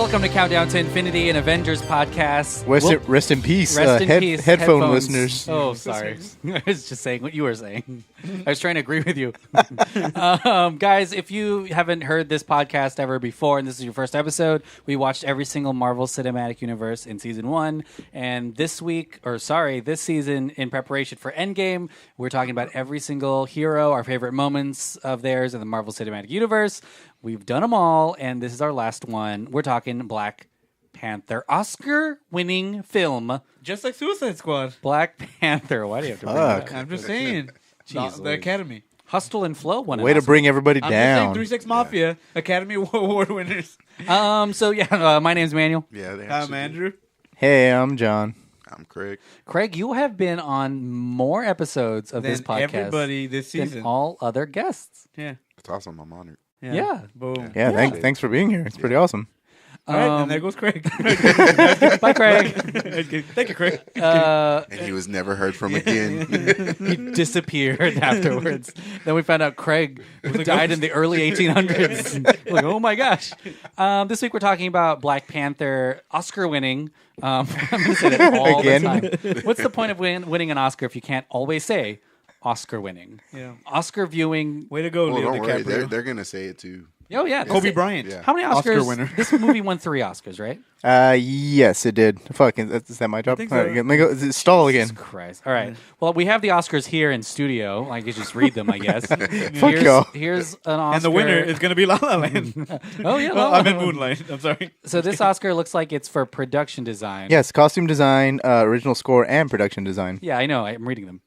Welcome to Countdown to Infinity, an Avengers podcast. Rest in peace, Rest in peace, headphone headphones. listeners. Oh, sorry. I was just saying what you were saying. I was trying to agree with you. Guys, if you haven't heard this podcast ever before, and this is your first episode, we watched every single Marvel Cinematic Universe in Season 1. And this season, in preparation for Endgame, we're talking about every single hero, our favorite moments of theirs in the Marvel Cinematic Universe. We've done them all, and this is our last one. We're talking Black Panther, Oscar-winning film. Just like Suicide Squad. Black Panther. Why do you have to bring that up? I'm just saying. Jeez, the Academy. Hustle and Flow won an Way to Oscar. bring everybody I'm down. just saying 3-6 Mafia, Academy Award winners. My name's Emmanuel. Yeah, they I'm Andrew. Hey, I'm John. I'm Craig. Craig, you have been on more episodes of this podcast Everybody this season. than all other guests. Yeah. It's awesome. I'm honored. Yeah. Boom. Yeah, thanks for being here. It's pretty awesome. All right, and there goes Craig. Bye, Craig. Thank you, Craig. And he was never heard from again. He disappeared afterwards. Then we found out Craig died in the early 1800s. Like, oh my gosh. This week we're talking about Black Panther, Oscar-winning. I'm going to say that all Again? the time. What's the point of winning an Oscar if you can't always say Oscar-winning? Yeah. Oscar viewing. Way to go, Well, Leo don't worry. DiCaprio. They're going to say it too. Oh, yeah. Kobe Bryant. Yeah. How many Oscars? Oscar winner. This movie won 3 Oscars, right? Yes, it did. Fucking, is that my job? think All right, so. let me go. Stall again. Jesus Christ. All right. Well, we have the Oscars here in studio. I could just read them, I guess. Fuck y'all. Here's an Oscar. And the winner is going to be La La Land. Oh, yeah. Well, La La I meant Land. Moonlight. I'm sorry. So this Oscar looks like it's for production design. Yes, costume design, original score, and production design. Yeah, I know. I'm reading them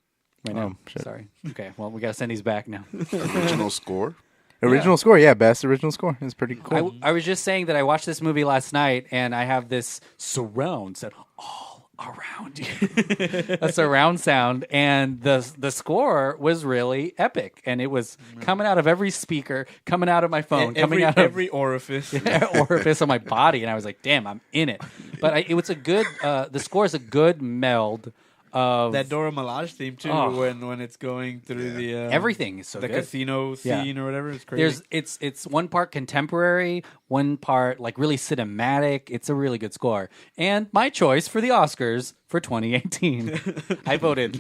right now. Oh, shit. Sorry. Okay. Well, we got to send these back now. Original score. Original score, yeah, best original score. It's pretty cool. I was just saying that I watched this movie last night, and I have this surround sound all around you. A surround sound, and the score was really epic, and it was coming out of every speaker, coming out of my phone, coming out of every orifice. orifice on my body, and I was like, "Damn, I'm in it." But it was a good. The score is a good meld of That Dora Milaje theme, too, Oh. when it's going through the... everything is so the good. casino scene or whatever. It's crazy. It's one part contemporary, one part like really cinematic. It's a really good score. And my choice for the Oscars for 2018. I voted.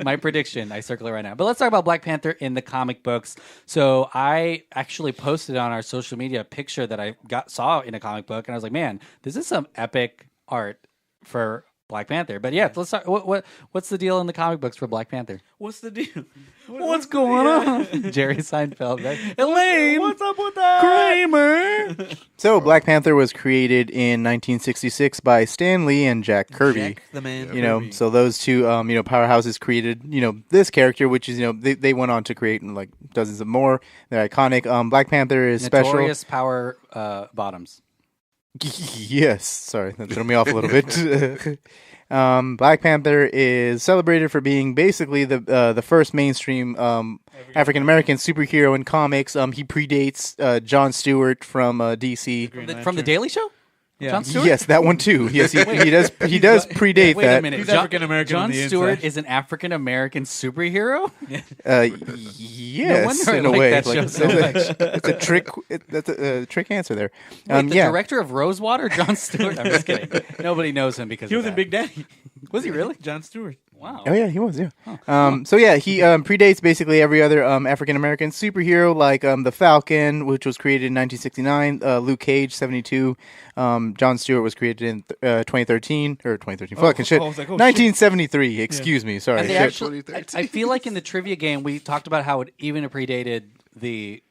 My prediction. I circle it right now. But let's talk about Black Panther in the comic books. So I actually posted on our social media a picture that I saw in a comic book, and I was like, man, this is some epic art for Black Panther. But yeah, let's start. What's the deal in the comic books for Black Panther? What's the deal? What's going on? Jerry Seinfeld, right? Elaine, What's up with that? Kramer. So, Black Panther was created in 1966 by Stan Lee and Jack Kirby. Jack the Man. You know, Kirby. so those two, powerhouses created, this character, which is, they went on to create like dozens of more. They're iconic. Black Panther is Notorious power bottoms. Yes, sorry, that threw me off a little bit. Black Panther is celebrated for being basically the first mainstream African American superhero in comics. He predates Jon Stewart from DC. From the Daily Show? Yeah. Jon Stewart? Yes, that one too. Yes, he does predate Wait that. a minute. He's African-American Jon on the Stewart inside. is an African American superhero? Yes, wonder I in a like way. that show so It's a trick. That's a trick answer there. Wait, the yeah. director of Rosewater, Jon Stewart? I'm just kidding. Nobody knows him because He was of in that. Big Daddy. Was he really? John Stewart. Wow. Oh yeah, he was. Yeah. So yeah, he predates basically every other African American superhero, like the Falcon, which was created in 1969. Luke Cage, 72. Jon Stewart was created in 2013 or 2013. Fucking shit. I was like, oh, 1973. Excuse me. Sorry. And they Shit. actually, I feel like in the trivia game we talked about how it even predated the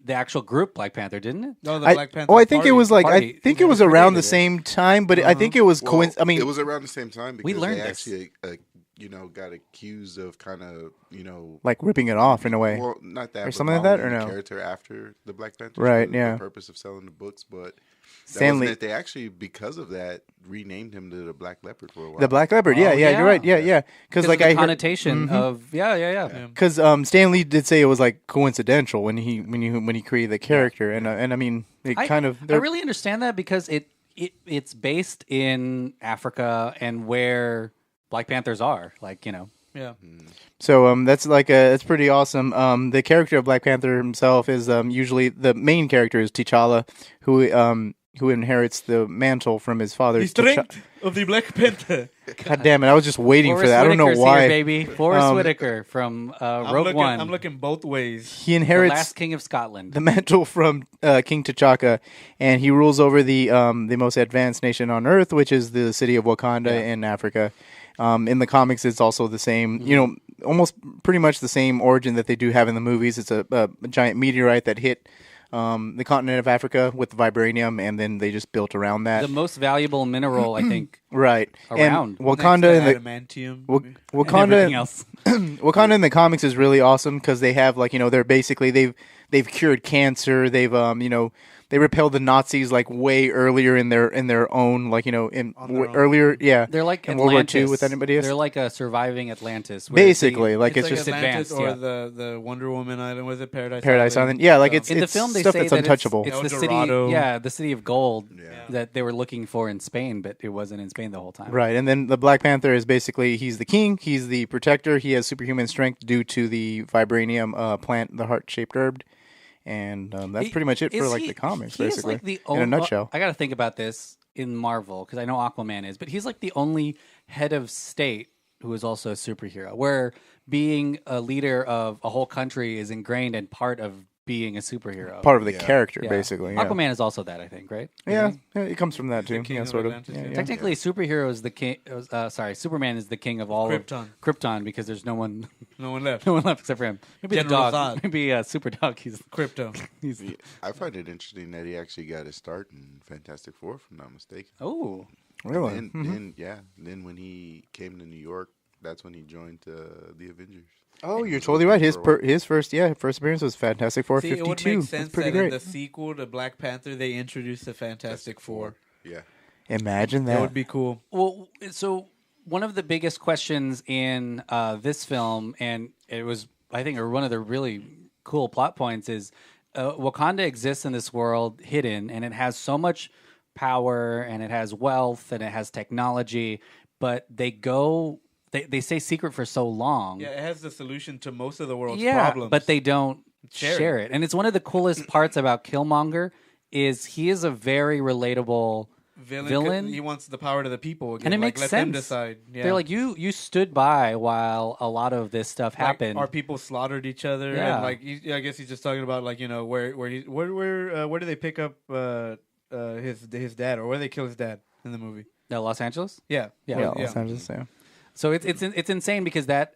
actual group Black Panther, didn't it? No, the I Black Panther. I think it Party. was like Party. I think it was around the same time, but I think it was I mean, it was around the same time because learned they this. actually, got accused of kind of, like ripping it off in a way. well, not that, Or but something like that, following or the no? character after the Black Panther, Right, for yeah. the purpose of selling the books, but that Stanley- wasn't it. They actually, because of that, renamed him to the Black Leopard for a while. The Black Leopard. Oh, Yeah, yeah. you're right. Yeah. Because like of the I heard, connotation of yeah. because Stan Lee did say it was like coincidental when he created the character, and I mean it I they're- really understand that because it's based in Africa and where Black Panthers are, like Yeah. So that's that's pretty awesome. The character of Black Panther himself is usually the main character is T'Challa, who inherits the mantle from his father. The strength of the Black Panther. God damn it! I was just waiting for Forrest that. I don't know Whitaker's why. here, baby. Forrest Whitaker from Rogue One. I'm looking both ways. He the inherits last king of Scotland. the mantle from King T'Chaka, and he rules over the most advanced nation on Earth, which is the city of Wakanda in Africa. In the comics, it's also the same. You know, almost pretty much the same origin that they do have in the movies. It's a giant meteorite that hit the continent of Africa with vibranium, and then they just built around that. The most valuable mineral, I think, Right. around. And Wakanda in the adamantium. and Wakanda everything else. Wakanda in the comics is really awesome because they have they're basically they've cured cancer. They've they repelled the Nazis like way earlier in their own earlier They're like in Atlantis. World War II with anybody else. They're like a surviving Atlantis. where Basically, the- like it's like just Atlantis advanced, or the Wonder Woman island. Was it Paradise? Paradise Island. Yeah, like it's in the film they stuff say that's that untouchable. It's El the city, Dorado. the city of gold Yeah. that they were looking for in Spain, but it wasn't in Spain the whole time. Right, and then the Black Panther is basically he's the king, he's the protector, he has superhuman strength due to the vibranium plant, the heart-shaped herb, and that's pretty much it for Is like he- the comics, he is basically, like the in a nutshell. I got to think about this in Marvel because I know Aquaman is, but he's like the only head of state who is also a superhero. Where being a leader of a whole country is ingrained and part of being a superhero. Part of the Yeah. character, Yeah. basically. Yeah. Aquaman is also that, I think, right? Yeah, it comes from that too. king Yeah, of sort of. Atlantis, Yeah, yeah. yeah. Technically, superhero is the king. Superman is the king of all Krypton. of Krypton because there's no one, No one left. no one left except for him. Maybe General the dog. Zod. Maybe Super Dog. Crypto. He's I find it interesting that he actually got his start in Fantastic Four, if I'm not mistaken. oh. Really? And then when he came to New York, that's when he joined the Avengers. Oh, He you're was totally with right. them His for a while. his first appearance was Fantastic Four See, it would 52. make That's sense pretty that in great. the sequel to Black Panther they introduced the Fantastic Four. Yeah. Imagine That that. would be cool. Well, so one of the biggest questions in this film, and it was, I think, one of the really cool plot points is Wakanda exists in this world hidden, and it has so much power, and it has wealth, and it has technology, but they stay secret for so long. Yeah, it has the solution to most of the world's Yeah, problems. but they don't Share share it. And it's one of the coolest parts about Killmonger is he is a very relatable villain. He wants the power to the people again. and it like, makes let sense. them decide. Yeah. They're like you stood by while a lot of this stuff Like, happened. our people slaughtered each other. Yeah. And like, I guess he's just talking about like where do they pick up his dad, or where they kill his dad in the movie? No, Los Angeles. Yeah, Yeah. yeah, yeah. Los Angeles, yeah. So it's insane because that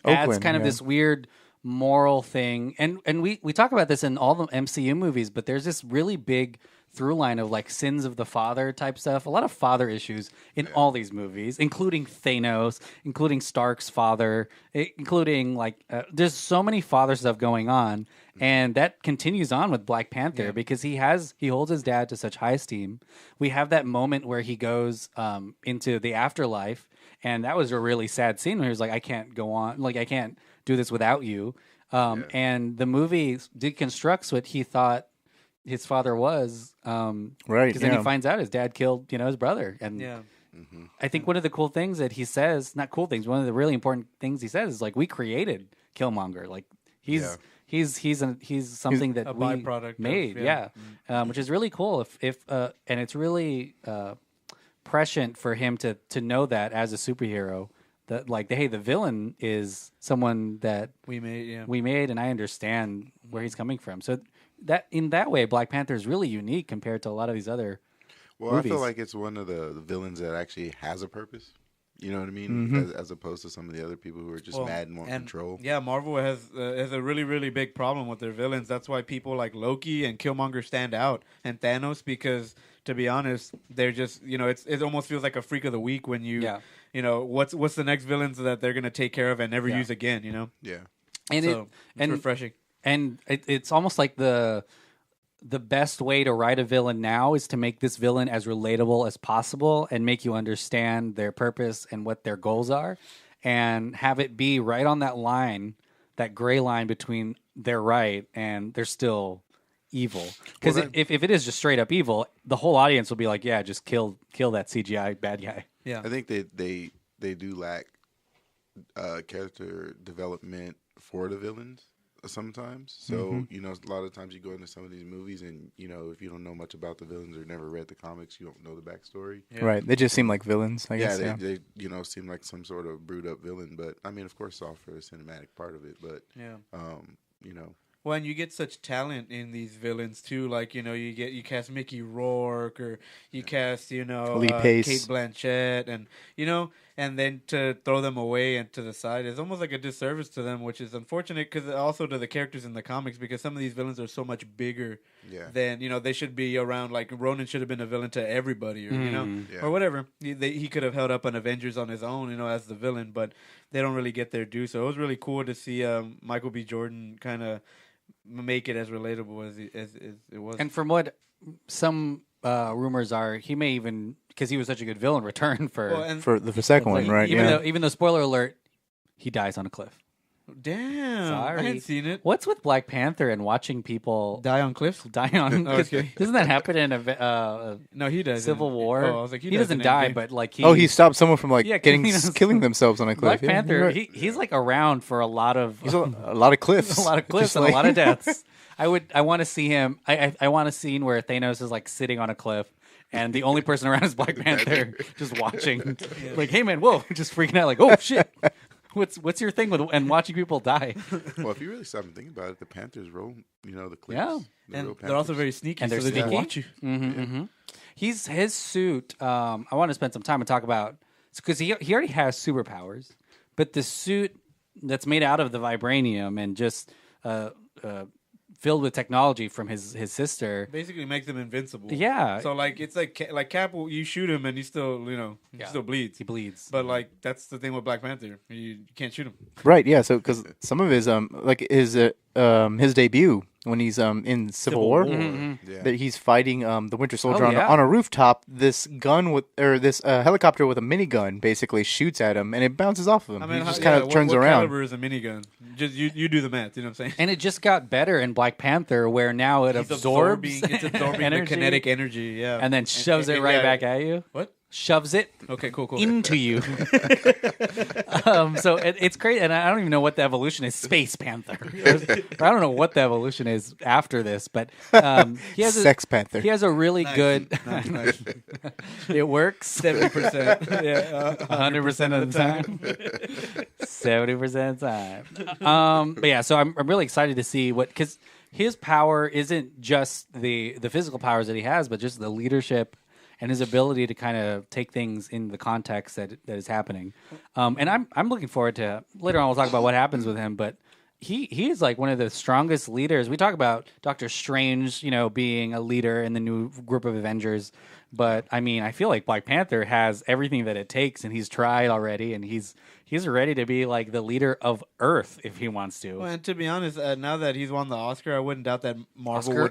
adds Oakland, kind of yeah. this weird moral thing, and we talk about this in all the MCU movies, but there's this really big through line of like sins of the father type stuff. A lot of father issues in all these movies, including Thanos, including Stark's father, including there's so many father stuff going on, and that continues on with Black Panther because he holds his dad to such high esteem. We have that moment where he goes into the afterlife, and that was a really sad scene where he was like, I can't go on, like I can't do this without you. And the movie deconstructs what he thought his father was, Right, because then yeah. he finds out his dad killed, his brother. And Yeah. I think one of the cool things that he says, not cool things, one of the really important things he says is like, we created Killmonger. Like he's something that a we byproduct of- made. yeah. Which is really cool. And it's really prescient for him to know that as a superhero, that like, hey, the villain is someone that We made we made, and I understand where he's coming from. So that in that way, Black Panther is really unique compared to a lot of these other. Well, I feel movies. like it's one of the villains that actually has a purpose. You know what I mean? Mm-hmm. As opposed to some of the other people who are just Well, mad and want control. Yeah, Marvel has a really, really big problem with their villains. That's why people like Loki and Killmonger stand out, and Thanos, because to be honest, they're just it almost feels like a freak of the week when what's the next villains that they're gonna take care of and never Yeah. use again. Yeah. And So it's and refreshing. and it's almost like the best way to write a villain now is to make this villain as relatable as possible and make you understand their purpose and what their goals are, and have it be right on that line, that gray line between they're right and they're still evil. Because Well, if it is just straight up evil, the whole audience will be like, yeah, just kill that CGI bad guy. Yeah, I think they do lack character development for the villains sometimes. So, a lot of times you go into some of these movies and, if you don't know much about the villains or never read the comics, you don't know the backstory. Yeah. Right. They just seem like villains, I guess. They seem like some sort of brewed up villain. But, I mean, of course, it's all for the cinematic part of it. But, Well, and you get such talent in these villains too. Like you cast Mickey Rourke, or you cast Kate Blanchett, and then to throw them away and to the side is almost like a disservice to them, which is unfortunate because also to the characters in the comics, because some of these villains are so much bigger than they should be around. Like Ronan should have been a villain to everybody, or or whatever. He could have held up an Avengers on his own, as the villain, but they don't really get their due. So it was really cool to see Michael B. Jordan kind of make it as relatable as it was. And from what some rumors are, he may even, because he was such a good villain, return for the second one, right? Even though spoiler alert, he dies on a cliff. Damn, sorry, I hadn't seen it. What's with Black Panther and watching people die on cliffs? Doesn't that happen in a no? He does Civil War. Oh, I was like, he doesn't die, but like he stopped someone from killing themselves on a cliff. Black Panther, he's like around for a lot of a lot of cliffs, a lot of cliffs, and a lot of deaths. I want to see him. I want a scene where Thanos is like sitting on a cliff, and the only person around is Black Panther, just watching. Like, hey man, whoa, just freaking out. Like, oh shit. What's your thing with and watching people die? Well, if you really stop and think about it, the Panthers roll, the clips. Yeah, and they're also very sneaky, and they're so they just watch you. His suit. I want to spend some time and talk about, because he already has superpowers, but the suit that's made out of the vibranium and just filled with technology from his sister basically makes him invincible. Yeah. So like it's like Cap, you shoot him and he still still bleeds. He bleeds. But like that's the thing with Black Panther, you can't shoot him. Right. Yeah. So because some of his his debut when he's in Civil War. That he's fighting the Winter Soldier on a rooftop. This helicopter with a minigun basically shoots at him and it bounces off of him. I mean, he just kind of turns what around. Caliber is a minigun? Just you do the math. You know what I'm saying? And it just got better in Black Panther, where now it's absorbing the kinetic energy, and then shoves it right back at you. What? Shoves it cool. into you. So it's crazy, and I don't even know what the evolution is. Space Panther. I don't know what the evolution is after this, but he has Sex Panther. He has a really good. Nice. It works 70%. Yeah, 100% of the time. 70% of the time. But yeah, so I'm really excited to see because his power isn't just the physical powers that he has, but just the leadership and his ability to kind of take things in the context that is happening. And I'm looking forward to, later on we'll talk about what happens with him, but he is like one of the strongest leaders. We talk about Doctor Strange, being a leader in the new group of Avengers, but I mean, I feel like Black Panther has everything that it takes, and he's tried already, and he's ready to be like the leader of Earth if he wants to. Well, and to be honest, now that he's won the Oscar, I wouldn't doubt that Marvel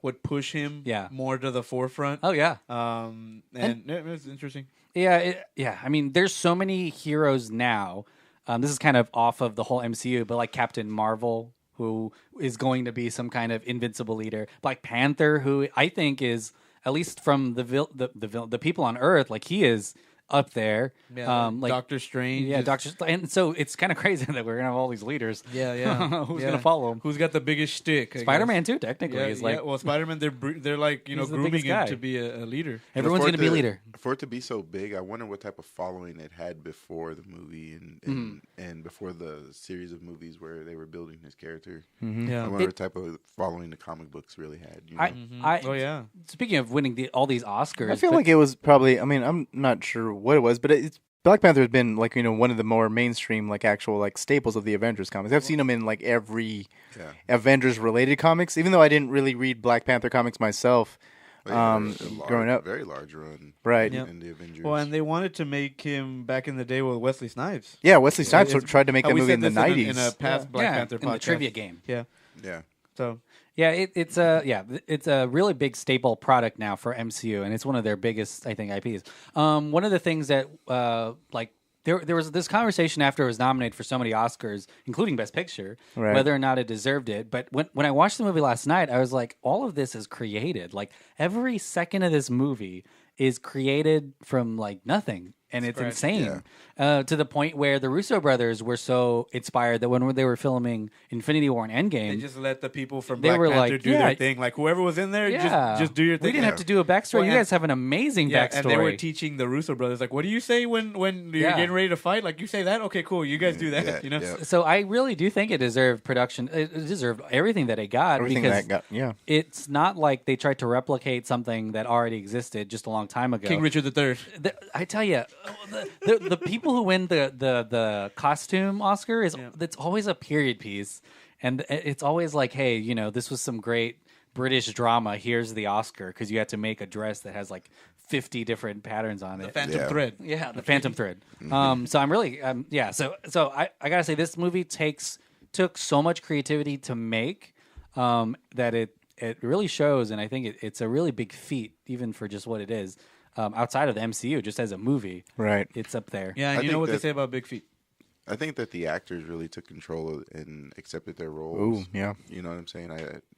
would push him more to the forefront. Oh yeah, and it was interesting. Yeah, I mean, there's so many heroes now. This is kind of off of the whole MCU, but like Captain Marvel, who is going to be some kind of invincible leader. Black Panther, who I think is, at least from the people on Earth, like he is up there. Yeah, like Doctor Strange. Yeah, and so it's kind of crazy that we're gonna have all these leaders. Yeah. Who's gonna follow him? Who's got the biggest shtick? Spider-Man too, technically. Is like, well, Spider-Man, they're like grooming him to be a leader. Everyone's gonna be a leader. For it to be so big, I wonder what type of following it had before the movie and before the series of movies where they were building his character. Mm-hmm. Yeah, I wonder what type of following the comic books really had. Speaking of winning all these Oscars, I feel like it was probably. I mean, I'm not sure what it was, but it's Black Panther has been like one of the more mainstream actual staples of the Avengers comics. I've seen him in every Avengers related comics, even though I didn't really read Black Panther comics myself. Growing up, very large run, right? In the Avengers. Well, and they wanted to make him back in the day with Wesley Snipes. Yeah, Wesley Snipes tried to make that movie in the '90s. In a past Black Panther podcast. The trivia game. Yeah. So. Yeah, it's a really big staple product now for MCU, and it's one of their biggest, I think, IPs. One of the things that there was this conversation after it was nominated for so many Oscars, including Best Picture, whether or not it deserved it. But when I watched the movie last night, I was like, all of this is created. Like every second of this movie is created from nothing. and it's Correct. insane. To the point where the Russo brothers were so inspired that when they were filming Infinity War and Endgame, They just let the people from They Black were Panther like, do yeah. their thing. Like whoever was in there, just do your thing. we didn't have to do a backstory. Well, You and- guys have an amazing Yeah, backstory. and they were teaching the Russo brothers, like, what do you say when you're Yeah. getting ready to fight? Like, you say that? Okay, cool. You guys do that. Yeah, you know? yeah. So I really do think it deserved production. It deserved everything that it got Everything because that got it's not like they tried to replicate something that already existed just a long time ago. King Richard III. I tell you, the people who win the costume Oscar it's always a period piece, and it's always like, hey, this was some great British drama. Here's the Oscar because you had to make a dress that has like 50 different patterns on it. The Phantom Yeah. Thread. Yeah, the Phantom Thread. So I'm really, So I gotta say, this movie took so much creativity to make that it really shows, and I think it's a really big feat, even for just what it is. Outside of the MCU, just as a movie, Right. it's up there. Yeah, and I you know think what they that- say about Big Feet? I think that the actors really took control and accepted their roles. Ooh, yeah. You know what I'm saying? I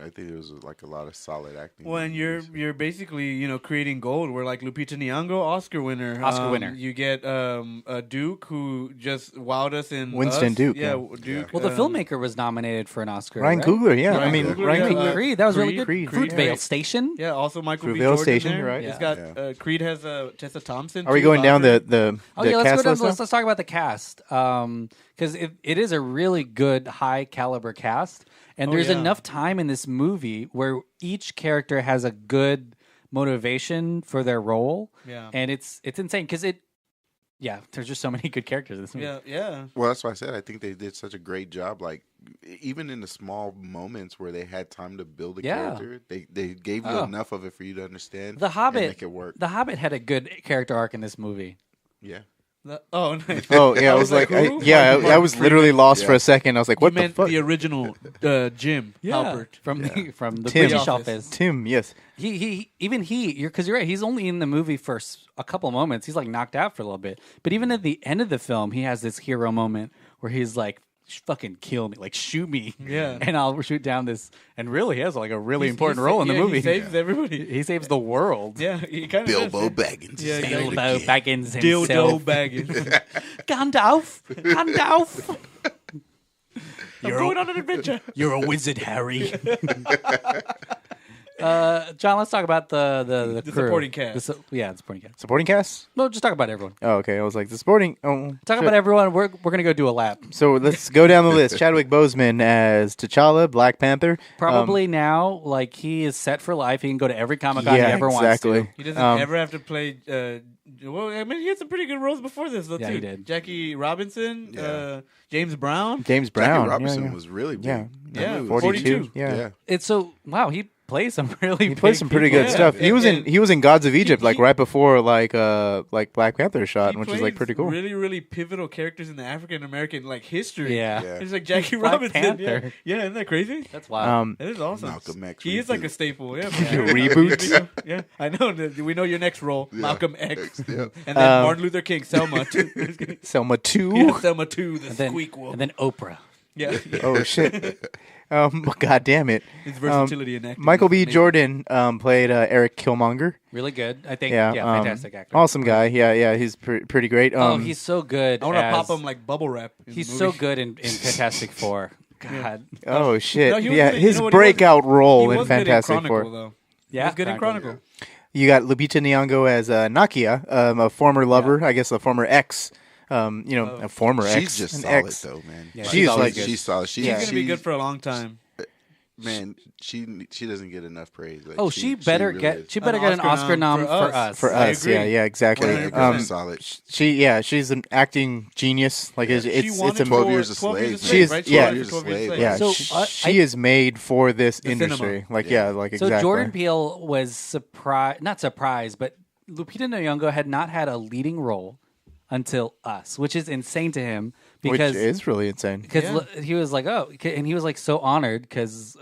think there was like a lot of solid acting. Well, and you're basically creating gold. We're like Lupita Nyong'o, Oscar winner. You get a Duke who just wowed us in Winston Us. Duke, Yeah, yeah. Duke. Well, the filmmaker was nominated for an Oscar. Ryan right? Coogler, yeah. Ryan I mean, Coogler, Ryan yeah, Coogler. Creed, that was really good. Creed, Fruitvale yeah. Station. Yeah, also Michael B. Fruitvale Jordan Station, there. right? It's Yeah. got Creed has Tessa Thompson. Are we too, going down Valkyrie. the Oh yeah, let's cast go down. list now? Let's talk about the cast because it is a really good, high caliber cast, and there's yeah. enough time in this movie where each character has a good motivation for their role. Yeah. and it's insane because there's just so many good characters in this movie. Yeah. Well, that's why I said I think they did such a great job. Like, even in the small moments where they had time to build a Yeah. character, they gave you enough of it for you to understand. The Hobbit, and make it work. The Hobbit had a good character arc in this movie. Yeah. Oh, nice. Oh yeah, I was like, who? I was literally lost for Yeah. a second. I was like, You what the meant fuck? the original Jim Halpert. from the Tim. British The office. Office. Tim, yes. Because you're right. He's only in the movie for a couple moments. He's like knocked out for a little bit. But even at the end of the film, he has this hero moment where he's like, "Fucking kill me, like shoot me, Yeah. and I'll shoot down this." And really, he has like a really important role in the movie. He saves everybody. He saves the world. Yeah, he kind of Bilbo Baggins. Yeah, exactly. Bilbo Baggins Dildo himself. Baggins. Gandalf. I'm going on an adventure. You're a wizard, Harry. John, let's talk about the crew. supporting cast. The supporting cast. Supporting cast? No, just talk about everyone. Oh, okay. I was like, the supporting. Oh, Talk sure. about everyone. We're gonna go do a lap. So let's go down the list. Chadwick Boseman as T'Challa, Black Panther. Probably now, like he is set for life. He can go to every Comic Con he Yeah, ever exactly. wants He doesn't Um, ever have to play. Well, I mean, he had some pretty good roles before this, though. Yeah, too. he did. Jackie Robinson, Yeah. James Brown. James Brown. Jackie Robinson yeah, yeah. was really big. Yeah. That Yeah, movie was 42. huge. Yeah. to. It's so wow. He plays some really. He plays some pretty good Yeah. stuff. He was in Gods of Egypt, like he- right before like Black Panther shot, He which is like plays pretty cool. Really, really pivotal characters in the African American history. Yeah. Yeah. It's like Jackie Black Robinson. Panther. Yeah, isn't that crazy? That's wild. That is awesome. Malcolm X He is like a reboot. staple. Yeah, Reboot. Yeah, I know. We know your next role, Yeah. Malcolm X, Yeah. and then Martin Luther King, Selma too. Selma 2. Yeah, Selma too, the and then squeak wolf. and then Oprah. Yeah, Oh shit. God damn it. his versatility in acting. Michael is B. amazing. Jordan played Eric Killmonger. Really good. I think. Yeah, Fantastic actor. Awesome guy. Yeah, he's pretty great. Oh, he's so good. I want to as- pop him like bubble wrap. in the He's movie. so good in Fantastic Four. God. Oh shit. No, he was yeah, good. his You know what, he breakout He role in was good Fantastic Chronicle, Four. though. Yeah, He was good in Chronicle. You got Lupita Nyong'o as Nakia, a former lover, I guess a former ex. A former ex. She's just an solid ex. though, man. Yeah, Like, she's always like- good. she's solid. He's gonna be good for a long time. Man, she doesn't get enough praise. Like, Oh, she better really get is. she better get an Oscar nom for us. For I us, agree. yeah, exactly. 100%. solid. She's an acting genius. Like it's She won it's it a 12 for years a 12 years slave. a She slave, is- right? yeah. 12 years a slave. yeah. So, she is made for this The industry. cinema. Like Yeah. like So exactly. Jordan Peele was not surprised, but Lupita Nyong'o had not had a leading role until Us, which is insane to him which because is really insane. he was like, oh, and he was like so honored because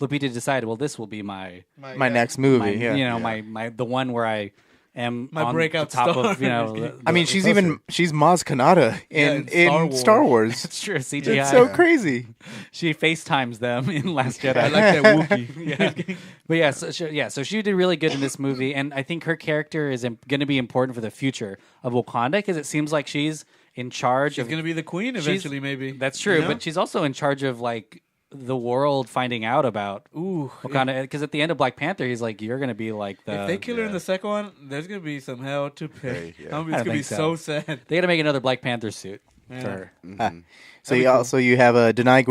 Lupita decided, well, this will be my My next movie, yeah. my the one where I am My on breakout the top star. of I mean, she's Maz Kanata in in Star Wars. It's true. CGI. It's so crazy. She FaceTimes them in Last Jedi. I like that Wookiee. Yeah. But so she did really good in this movie, and I think her character is going to be important for the future of Wakanda because it seems like she's in charge. She's gonna be the queen eventually, maybe. That's true, You know? but she's also in charge of like the world finding out about Wakanda. Because at the end of Black Panther, he's like, "You're going to be like the." If they kill her in the second one, there's gonna be some hell to pay. Yeah. It's I gonna don't be think so sad. They got to make another Black Panther suit for her. So you have a Denai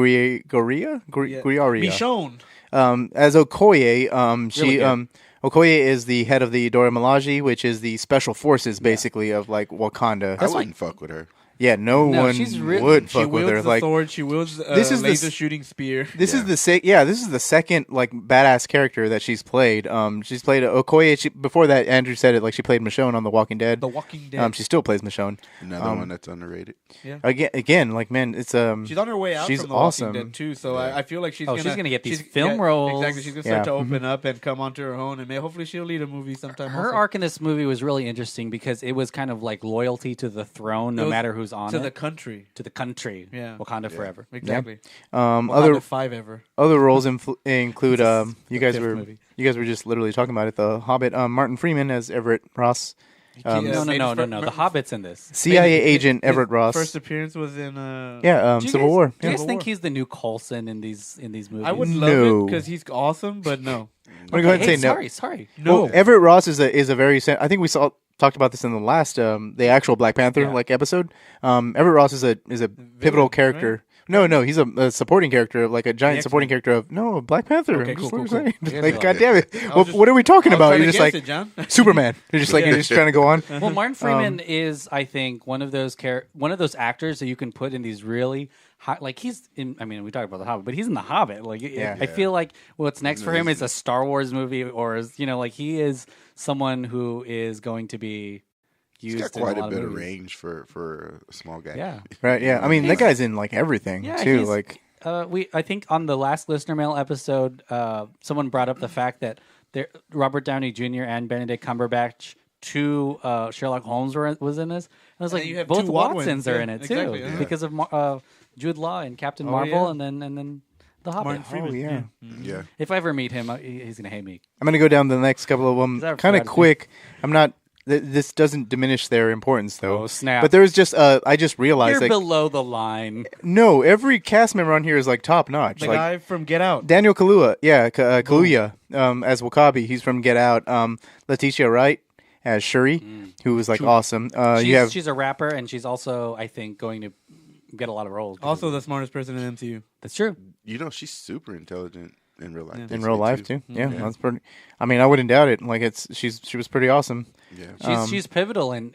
Guerrilla, Michonne. as Okoye. Really good. Okoye is the head of the Dora Milaje, which is the special forces, basically, of like Wakanda. I wouldn't fuck with her. Yeah, no one she's would She fuck with wields her. the Like sword. She wields this is the laser s- shooting spear. this is the this is the second like badass character that she's played. She's played Okoye. Before that, Andrew said it like she played Michonne on The Walking Dead. The Walking Dead. She still plays Michonne. Another one that's underrated. Again, like man, it's She's on her way out she's from The awesome. Walking Dead too, so I feel like she's she's gonna get these she's- film roles. Exactly, she's gonna start to open up and come onto her own, and hopefully she'll lead a movie sometime. Her also. arc in this movie was really interesting because it was kind of like loyalty to the throne, no It was matter who's on to it. the country. To the country. Yeah. Wakanda forever. Exactly. Other 5 ever. other roles include you guys fifth were movie. just literally talking about it. The Hobbit, Martin Freeman as Everett Ross, No. The Hobbit's in this. CIA agent His Everett Ross. First appearance was in Do you Civil guys- War. Do you Yeah. guys think he's the new Coulson in these movies? I would No. love it because he's awesome, but no. I'm gonna go ahead and say no. Sorry. No. Well, Everett Ross is a very. I think we talked about this in the last the actual Black Panther like episode. Everett Ross is a pivotal character. right? No, he's a supporting character, like a giant X-Men. supporting character of Black Panther. Okay, Just cool, let cool, me cool. say. Yes, Like, well. God damn it! I was just- What are we talking I was about? trying You're to just guess like it, John. Superman. You're just like you're just trying to go on. Well, Martin Freeman is, I think, one of those actors that you can put in these really high, like he's in. I mean, we talked about The Hobbit, but he's in The Hobbit. Like, I feel like what's next for him is a Star Wars movie, or like he is someone who is going to be used. He's got in quite a a lot bit of of movies. range for a small guy. Yeah. Right? Yeah. I mean, that guy's in like everything too. he's- Like I think on the last listener mail episode, someone brought up the fact that Robert Downey Jr. and Benedict Cumberbatch, two Sherlock Holmes was in this. And I was And like, you have both two Watsons Watwins. are Yeah, in it too, exactly, yeah. because of Jude Law and Captain Oh, Marvel, yeah. and then The Hobbit. Martin Freeman. yeah. Yeah. If I ever meet him, he's gonna hate me. I'm gonna go down the next couple of them that kind of forgot- quick. I'm not. This doesn't diminish their importance though. Oh, snap. But there's just I just realized You're like below the line. no, every cast member on here is like top notch. The Like guy from Get Out. Daniel Kaluuya, Kaluuya, as Wakabi, he's from Get Out. Letitia Wright as Shuri, who was like awesome. She's a rapper, and she's also, I think, going to get a lot of roles. Also the smartest person in MCU. That's true. You know, she's super intelligent in real life. in real life too. Yeah, that's pretty. I mean, I wouldn't doubt it. Like she was pretty awesome. Yeah. She's pivotal in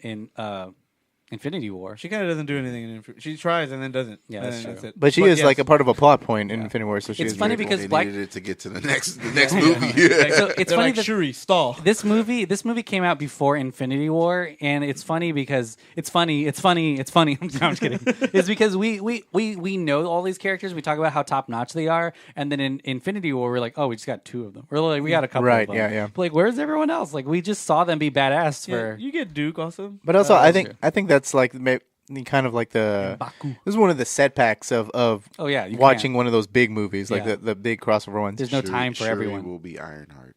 Infinity War. She kind of doesn't do anything. She tries and then doesn't. Yeah, that's And true. it. But she is yes. like a part of a plot point in Infinity War. So she It's is funny very- because They Black. needed it to get to the next movie. Yeah. So it's They're funny like, that Shuri, stall. this movie came out before Infinity War, and it's funny because it's funny. No, I'm just kidding. It's because we know all these characters. We talk about how top notch they are, and then in Infinity War, we're like, oh, we just got 2 of them. We're like, we got a couple. Right, Of them. yeah. But like, where's everyone else? Like, we just saw them be badass Yeah, for. you get Duke also. But also, that's I think that's like kind of like the. Baku. This is one of the setbacks of Oh yeah, you watching can't. one of those big movies, like Yeah. the big crossover ones. There's no time for Shuri everyone. will be Ironheart.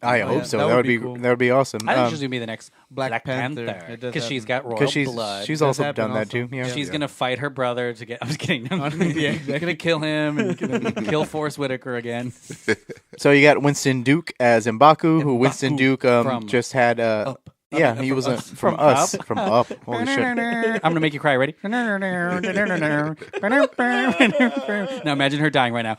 I Oh, hope yeah, so. that That would would be be cool. that would be awesome. I think she's gonna be the next Black Panther. Panther It does because she's got royal because blood. she's Does also happen done that also. too. Yeah. She's gonna fight her brother to get. I'm just kidding. Yeah, exactly. Gonna kill him and gonna kill Forrest Whitaker again. So you got Winston Duke as Mbaku, who Winston Duke From just had. Yeah, he was from From Us. Up. From Up. Holy shit. I'm gonna make you cry. Ready? Now imagine her dying right now.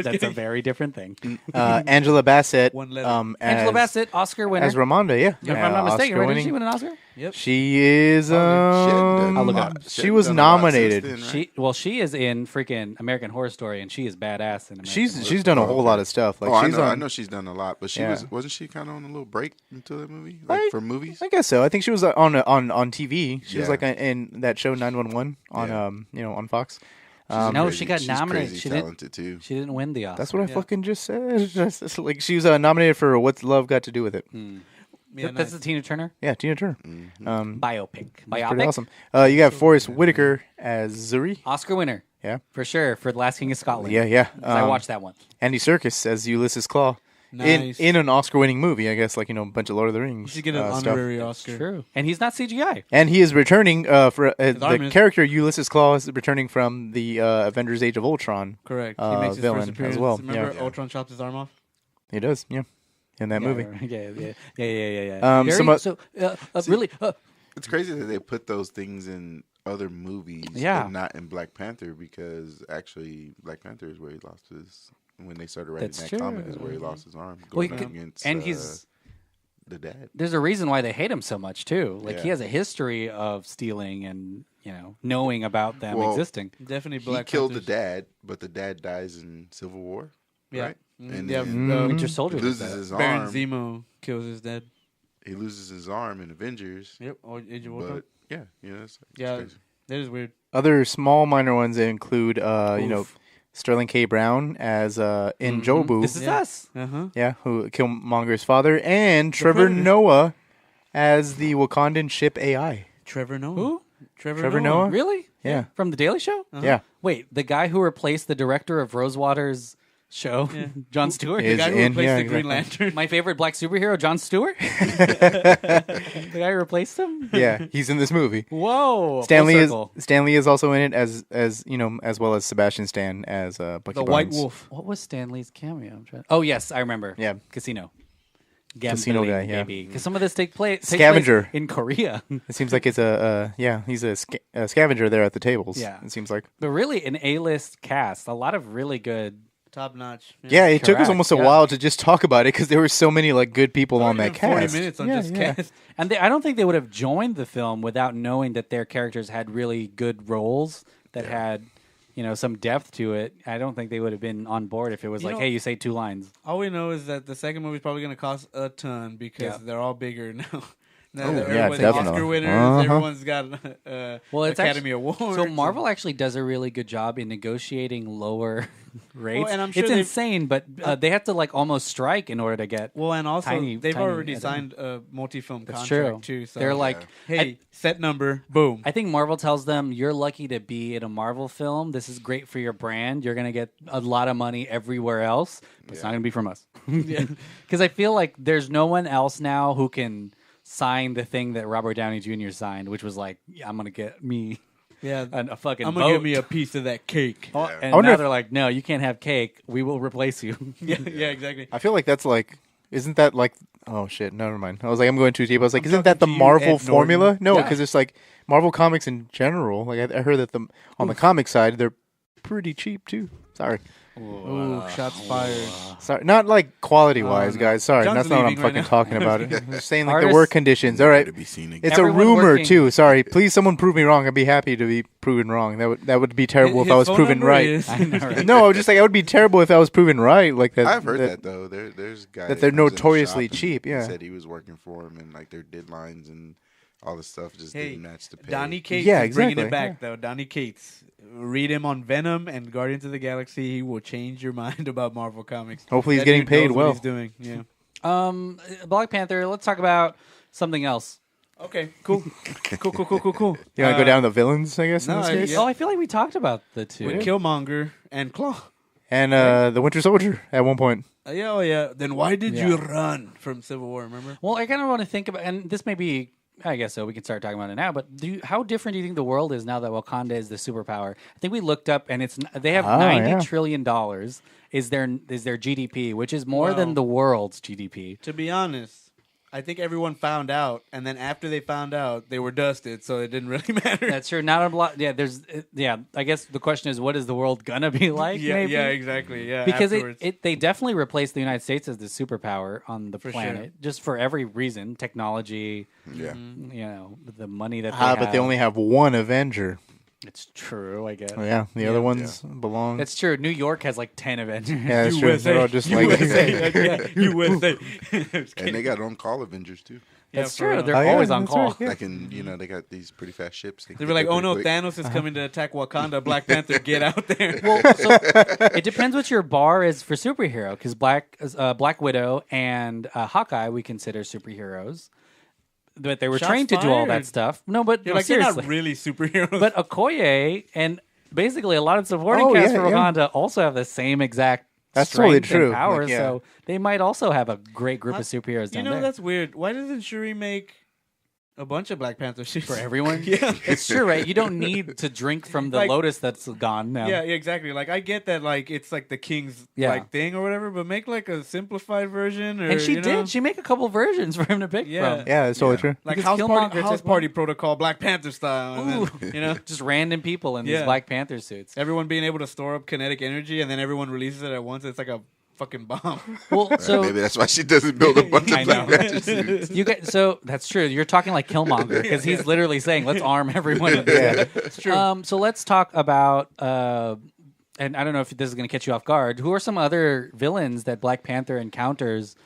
That's a very different thing. Angela Bassett. One letter. Angela as, Bassett, Oscar winner. as Ramonda. Yeah, if I'm not mistaken, Oscar right? Did winning. she win an Oscar? She is. I'll look it up. She was nominated. She is in freaking American Horror Story, and she is badass in American She's done a whole lot of stuff. Like she's I on. know she's done a lot, but wasn't she kind of on a little break into the movie, Like, for movies? I guess so. I think she was on TV. She was Yeah. like in that show 911 on Yeah. on Fox. No, she got She's nominated. Crazy She didn't. talented too. She didn't win the Oscar. That's what I fucking just said. Just like she was nominated for What's Love Got to Do with It. Yeah, That's the Tina Turner Yeah, Tina Turner. biopic. Pretty awesome. You got Forrest Whitaker as Zuri. Oscar winner. Yeah. For sure. For The Last King of Scotland. Yeah. 'Cause I watched that one. Andy Serkis as Ulysses Claw. Nice. In an Oscar-winning movie, I guess, like a bunch of Lord of the Rings. You should get an stuff. honorary Oscar. True. And he's not CGI. And he is returning for the arm is- character Ulysses Claw is returning from the Avengers: Age of Ultron. Correct. He makes his villain first as appearance. well. Remember Yeah. Ultron chopped his arm off? He does, yeah, in that movie. Yeah. Really. It's crazy that they put those things in other movies, Yeah. but not in Black Panther, because actually Black Panther is where he lost his. When they started writing That's that comic, true. is where he lost his arm. Well, he Going could- up against, and he's. the dad. There's a reason why they hate him so much too. Like he Yeah. has a history of stealing and knowing about them Well, existing. Definitely He Black killed the Panthers. dad, but the dad dies in Civil War, Yeah. right? Mhm. And Yeah, then Winter he Soldier. does loses that. his Baron arm. Zemo kills his dad. He loses his arm in Avengers. Yep. Or Age of Ultron. But yeah, it's Yeah. crazy. That is weird. Other small minor ones include, Oof. Sterling K. Brown as Njobu. This is Yeah. us. Yeah, who Killmonger's father, and Trevor Predator. Noah as the Wakandan ship AI. Trevor Noah. Who? Trevor Noah? Really? Yeah. From The Daily Show? Yeah, Wait, the guy who replaced the director of Rosewater's show, Yeah. Jon Stewart? The Is guy who in- replaced yeah, the Green exactly. Lantern. My favorite black superhero, Jon Stewart? The guy who replaced him? yeah, he's in this movie. Whoa. Stanley full is circle. also in it as as well as Sebastian Stan as Bucky The Barnes. White Wolf. What was Stanley's cameo? Oh, yes, I remember. Yeah. Casino. Casino guy, yeah. Because some of this takes place Scavenger. in Korea. It seems like it's he's a scavenger there at the tables. Yeah. It seems like. But really, an A-list cast. A lot of really good. Top notch. Yeah, it took us Correct, almost a yeah. while to just talk about it because there were so many like good people on that 40 cast. minutes on Yeah, just yeah. cast. And I don't think they would have joined the film without knowing that their characters had really good roles that had, some depth to it. I don't think they would have been on board if it was You like, know- hey, you say 2 lines. All we know is that the second movie is probably going to cost a ton because Yeah. they're all bigger now. Now Oh, that yeah, everyone's definitely. Oscar winners, Uh-huh. everyone's got Well, it's Academy Awards. So Marvel actually does a really good job in negotiating lower rates. and I'm sure it's they've- insane, but they have to like almost strike in order to get. Well, and also Tiny- they've tiny, already I think. signed a multi-film That's contract true. too. So They're like, hey, set number, boom. I think Marvel tells them, you're lucky to be in a Marvel film. This is great for your brand. You're going to get a lot of money everywhere else, but it's not going to be from us. Because I feel like there's no one else now who can sign the thing that Robert Downey Jr. signed, which was like, I'm going to get me yeah, a fucking I'm boat. gonna give me a piece of that cake. Oh, Yeah. and I wonder now if- they're like, no, you can't have cake. We will replace you. yeah, exactly. I feel like that's like, isn't that like? Oh shit! Never mind. I was like, I'm going too deep. I was like, I'm isn't that the talking to you, Marvel Ed formula? Norton. No, Yeah. because it's like Marvel comics in general. Like I heard that on the comic side, they're pretty cheap too. Sorry. Ooh, shots fired. Sorry, not like quality wise, no. guys. Sorry, John's that's not what I'm leaving right fucking now. talking about. I'm just saying like the Artists- work conditions. All right, To be seen again. it's Everyone a rumor working- too. Sorry, please, someone prove me wrong. I'd be happy to be proven wrong. That would be terrible if His I was phone proven number right. is- I know, right? No, I was just like, I would be terrible if I was proven right. Like that. I've heard that though. There's guys that they're who was in the notoriously shop and cheap, yeah. said he was working for him, and like their deadlines and all the stuff just Hey, didn't match the pay. Donnie Cates Yeah, is bringing exactly, it back though. Donnie Cates. Read him on Venom and Guardians of the Galaxy. He will change your mind about Marvel Comics. Hopefully he's That getting dude paid knows what well. he's doing. Yeah. Black Panther. Let's talk about something else. Okay. Cool. cool. You want to go down the villains, I guess, in no, this case? yeah. Oh, I feel like we talked about the two. With Killmonger and Claw. And the Winter Soldier at one point. Yeah, oh yeah. Then why did Yeah. you run from Civil War? Remember? Well, I kind of want to think about, and this may be, I guess so. We can start talking about it now. But how different do you think the world is now that Wakanda is the superpower? I think we looked up, and they have $90 trillion is their GDP, which is more than Wow. the world's GDP. To be honest, I think everyone found out, and then after they found out, they were dusted, so it didn't really matter. That's true. Not a lot. Yeah, I guess the question is, what is the world gonna be like? yeah, maybe? yeah, exactly. Yeah, Because afterwards. they definitely replaced the United States as the superpower on the For planet, just for every reason, technology, Yeah. the money that they But have. they only have one Avenger. It's true, I guess. Oh, yeah, the other ones belong. That's true. New York has like 10 Avengers. Yeah, that's true. USA. They're all just like USA. And they got on call Avengers too. That's for true. real. They're Oh, yeah, always on that's call. right, yeah. They can, they got these pretty fast ships. They were like, "Oh no, Thanos is Uh-huh. coming to attack Wakanda. Black Panther, get out there!" Well, so it depends what your bar is for superhero, because Black Widow and Hawkeye we consider superheroes, but they were Shots trained to do all that fired. stuff. No, but You're no, like, they're seriously. not really superheroes. But Okoye and basically a lot of supporting Oh, cast yeah, for yeah. Wakanda also have the same exact That's totally strength and true. power, Like, yeah. so they might also have a great group of superheroes you down know, there. that's weird. Why doesn't Shuri make a bunch of Black Panther suits For everyone? Yeah. It's true, right? You don't need to drink from the Like- lotus that's gone now. Yeah, exactly. Like I get that, like it's like the king's Yeah. like thing or whatever, but make like a simplified version. Or, And she you did. know? She make a couple versions for him to pick Yeah. from. Yeah, that's totally Yeah. true. like Because Killmonger house took party protocol, Black Panther style. And then, you know, Just random people in these Yeah. Black Panther suits. everyone being able to store up kinetic energy, and then everyone releases it at once. It's like a fucking bomb. Well, so Maybe that's why she doesn't build a bunch I of know. Black Panther suits. you get that's true. You're talking like Killmonger because he's literally saying, "Let's arm everyone." Yeah. It's true. So let's talk about, and I don't know if this is going to catch you off guard. Who are some other villains that Black Panther encounters,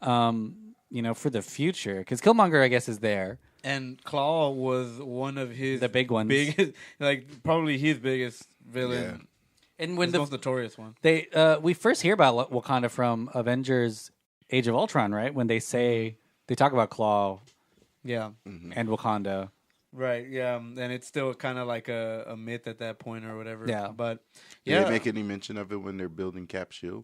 for the future? Because Killmonger, I guess, is there. And Claw was one of his The big ones. biggest, like probably his biggest villain. Yeah. And when His most notorious one. they we first hear about Wakanda from Avengers: Age of Ultron, right? When they talk about Claw Yeah. and Wakanda. Right. Yeah. And it's still kind of like a myth at that point or whatever. Yeah. But Did yeah. they make any mention of it when they're building Cap Shield?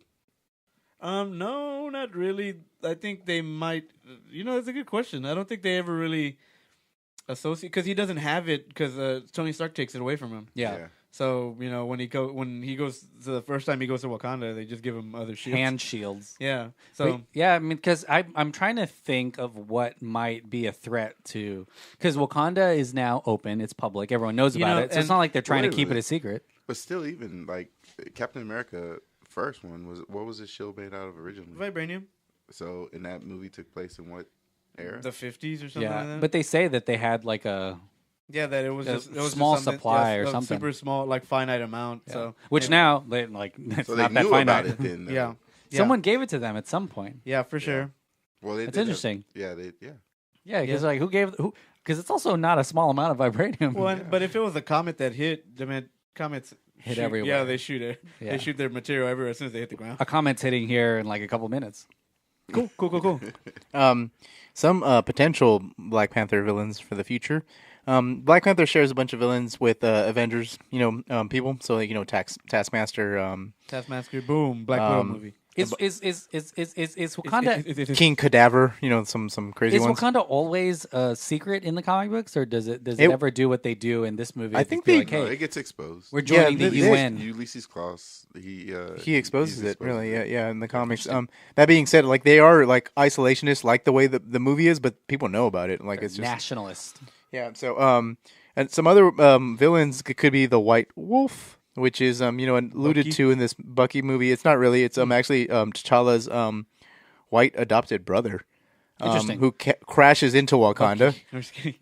No, not really. I think they might. It's a good question. I don't think they ever really associate because he doesn't have it because Tony Stark takes it away from him. Yeah. So when he goes to the first time he goes to Wakanda, they just give him other shields. Hand shields. Yeah. So Yeah, I mean, because I'm trying to think of what might be a threat to, because Wakanda is now open, it's public, everyone knows You about know, it, so it's and- not like they're trying to Wait a keep it a minute. secret. But still, even like Captain America, first one was what was his shield made out of originally? vibranium, So, in that movie took place in what era? the 50s or something Yeah, like that. but they say that they had like a yeah, that it was a just it was small just something, supply or a something. super small, like finite amount. So which maybe- now it's So they not that knew finite. about it then. though. yeah, Someone gave it to them at some point. yeah, for sure. Well, they That's did have- interesting. Yeah. Yeah, because Yeah. like who? Because it's also not a small amount of vibranium. Well, but if it was a comet that hit, I mean, comets Hit shoot, everywhere. Yeah, they shoot it. Yeah. They shoot their material everywhere as soon as they hit the ground. A comment's hitting here in like a couple minutes. Cool. Some potential Black Panther villains for the future. Black Panther shares a bunch of villains with Avengers, people. So, Taskmaster, Taskmaster, boom, Black Widow movie. Is Wakanda King Cadaver, some crazy is ones. Wakanda always a secret in the comic books, or does it It- ever do what they do in this movie? I to think be they- like, No, hey, it gets exposed. we're joining Yeah, the they- UN. Ulysses Klaus, He exposes he's it, really, exposed yeah, in the comics. That being said, like they are like isolationists, like the way the movie is, but people know about it. Like it's just Nationalist. yeah. So and some other villains could be the White Wolf, which is alluded Bucky? to in this Bucky movie. It's not really. It's actually T'Challa's white adopted brother. Interesting. Who crashes into Wakanda. I'm just kidding.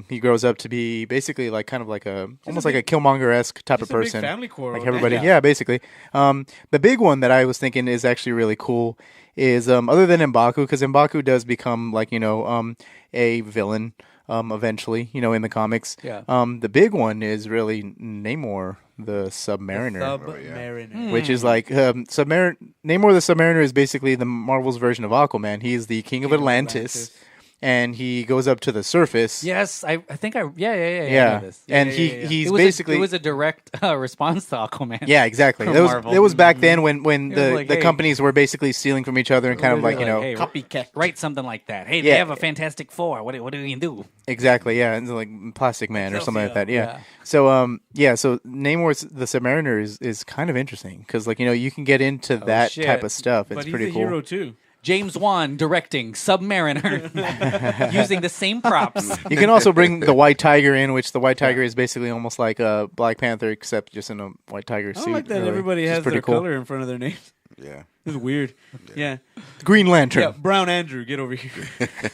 He grows up to be basically like kind of like almost like a Killmonger-esque type of It's a big person. family quarrel. Like everybody, Yeah. yeah, basically. The big one that I was thinking is actually really cool is other than M'Baku, because M'Baku does become like a villain eventually, in the comics. Yeah. The big one is really Namor, the Submariner. Submariner. Which is like Namor the Submariner is basically the Marvel's version of Aquaman. He is the king of Atlantis, and he goes up to the surface. Yes, I think I yeah. I know this. And yeah, he yeah. he's It was basically it was a direct response to Aquaman. yeah, exactly. from It was Marvel. it was back then when It was the like, the hey. companies were basically stealing from each other and kind of like Hey, Copycat. write something like that. Hey, they Yeah. have a Fantastic Four. What do you do? exactly, yeah, and like Plastic Man or something like that. Yeah. Yeah. So Namor the Submariner is kind of interesting because like you can get into that shit. type of stuff. It's But he's pretty a cool. hero too. James Wan directing Submariner using the same props. You can also bring the White Tiger in, which the White Tiger is basically almost like a Black Panther, except just in a White Tiger I suit. don't like that really. everybody Which is has pretty their cool. color in front of their names. Yeah. It's weird. Yeah. Green Lantern. Yeah. Brown Andrew, get over here.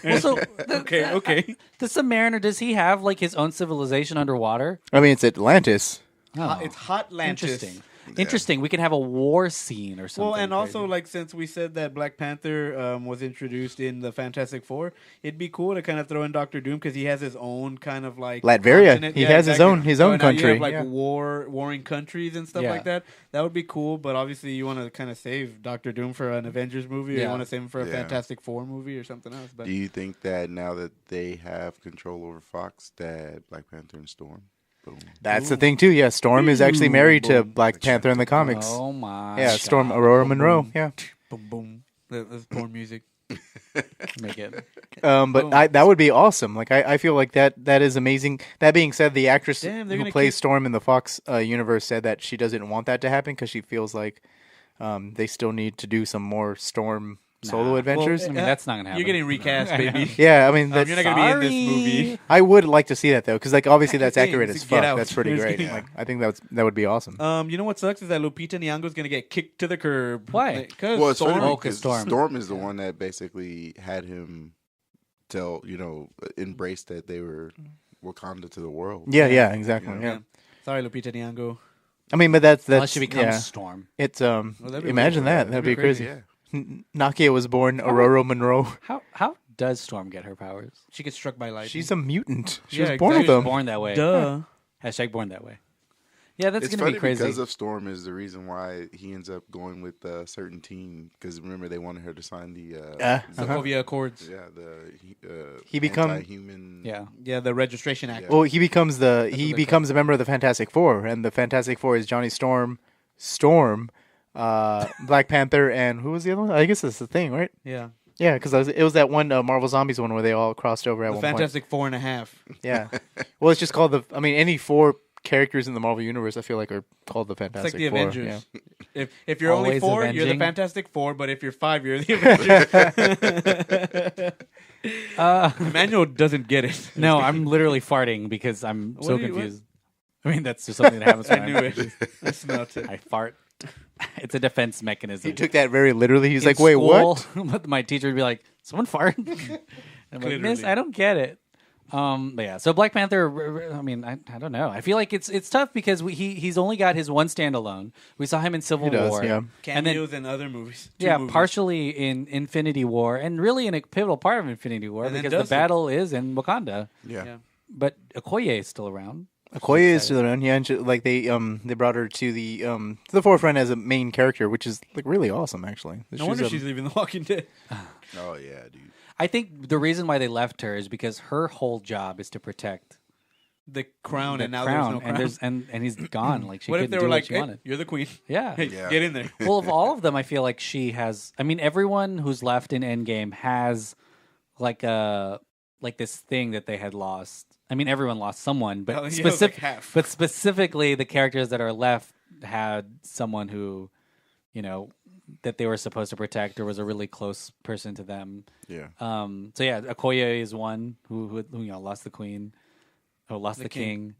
Also, Okay. the Submariner, does he have like his own civilization underwater? I mean, it's Atlantis. It's Hotlantis. Interesting. Interesting. We can have a war scene or something. Well, and also, crazy. like, since we said that Black Panther was introduced in the Fantastic Four, it'd be cool to kind of throw in Doctor Doom because he has his own kind of like Latveria. continent. He Yeah, has exactly. his own So now you country. have, like Yeah. warring countries and stuff Yeah. like that. That would be cool. But obviously, you want to kind of save Doctor Doom for an Avengers movie, or Yeah. you want to save him for a Yeah. Fantastic Four movie or something else. But Do you think that now that they have control over Fox, that Black Panther and Storm? Boom. That's the thing too. Yeah, Storm is actually married to Boom. Black Panther in the comics. Oh my! Yeah, Storm God. Aurora Boom, Monroe. boom. Yeah. boom, boom. That's porn music. Make it. But Boom. that would be awesome. Like I feel like that is amazing. That being said, the actress Damn, they're who gonna plays kick- Storm in the Fox universe said that she doesn't want that to happen because she feels like they still need to do some more Storm solo Nah. adventures. I mean, that's not gonna happen. You're getting recast, baby. Yeah, I mean, that's, you're not gonna be in this movie. I would like to see that though, because like obviously that's Hey, accurate it's as Get fuck. Out. That's pretty It's great. Get Out. Like I think that would be awesome. You know what sucks is that Lupita Nyong'o's gonna get kicked to the curb. Why? Because Well, it's Storm. funny Oh, 'cause because Storm. Storm is the one that basically had him embrace that they were Wakanda to the world. Yeah, exactly. Yeah. Yeah. Sorry, Lupita Nyong'o. I mean, but that's Unless she becomes yeah. Storm. It's that'd be imagine cool. that. That'd be crazy. Yeah. Nakia was born Aurora Monroe. How does Storm get her powers? She gets struck by lightning. She's a mutant. She Yeah, was born with exactly. them. Born that way. duh. Hashtag born that way. Yeah, that's It's gonna funny be crazy. because of Storm is the reason why he ends up going with a certain team. Because remember, they wanted her to sign the Sokovia Accords. he become- anti-human. Yeah. Yeah, the Registration Act. Yeah. Well, he becomes what they a member of the Fantastic Four, and the Fantastic Four is Johnny Storm, Black Panther, and who was the other one? I guess that's the thing, right? Yeah, Yeah, because it was that one Marvel Zombies one where they all crossed over at the one Fantastic 4.5. point. Yeah. Well, it's just called any 4 characters in the Marvel universe, I feel like, are called the It's Fantastic like the Four. Avengers. If you're only Always 4, you're the avenging. Fantastic 4. But if you're 5, you're the Avengers. Emmanuel doesn't get it. No, I'm literally farting because I'm so What do you- what? confused. I mean, that's just something that happens when I knew it. I smelled it. I fart. It's a defense mechanism. He took that very literally. He's In like, wait, what? school, my teacher would be like, "Someone fart." I'm like, "Miss, Literally. I don't get it." But yeah, so Black Panther. I mean, I don't know. I feel like it's tough because he's only got his one standalone. We saw him in Civil He does, War, yeah. and then Cameos in other movies. Two yeah, movies. partially in Infinity War, and really in a pivotal part of Infinity War And then because the Dustin. battle is in Wakanda. Yeah. Yeah. But Okoye is still around. Okoye is still around, yeah. And they brought her to the forefront as a main character, which is like really awesome, actually. No wonder she's leaving The Walking Dead. Oh yeah, dude. I think the reason why they left her is because her whole job is to protect The crown, the and now crown, there's no crown. and he's gone. Like she What if couldn't they do were what like, she hey, wanted. you're the queen. Yeah. Hey, Yeah. get in there. Well, of all of them, I feel like she has. I mean, everyone who's left in Endgame has like this thing that they had lost. I mean, everyone lost someone, but Oh, yeah, it was like half. but specifically, the characters that are left had someone who, that they were supposed to protect or was a really close person to them. Yeah. So yeah, Okoye is one who lost the queen, lost the king.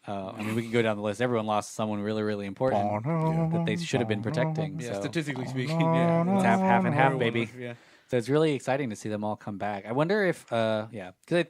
I mean, we can go down the list. Everyone lost someone really, really important that they should have been protecting. Yeah, so. statistically speaking, yeah. It's half and half, Everyone baby. was- yeah. So it's really exciting to see them all come back. I wonder if, because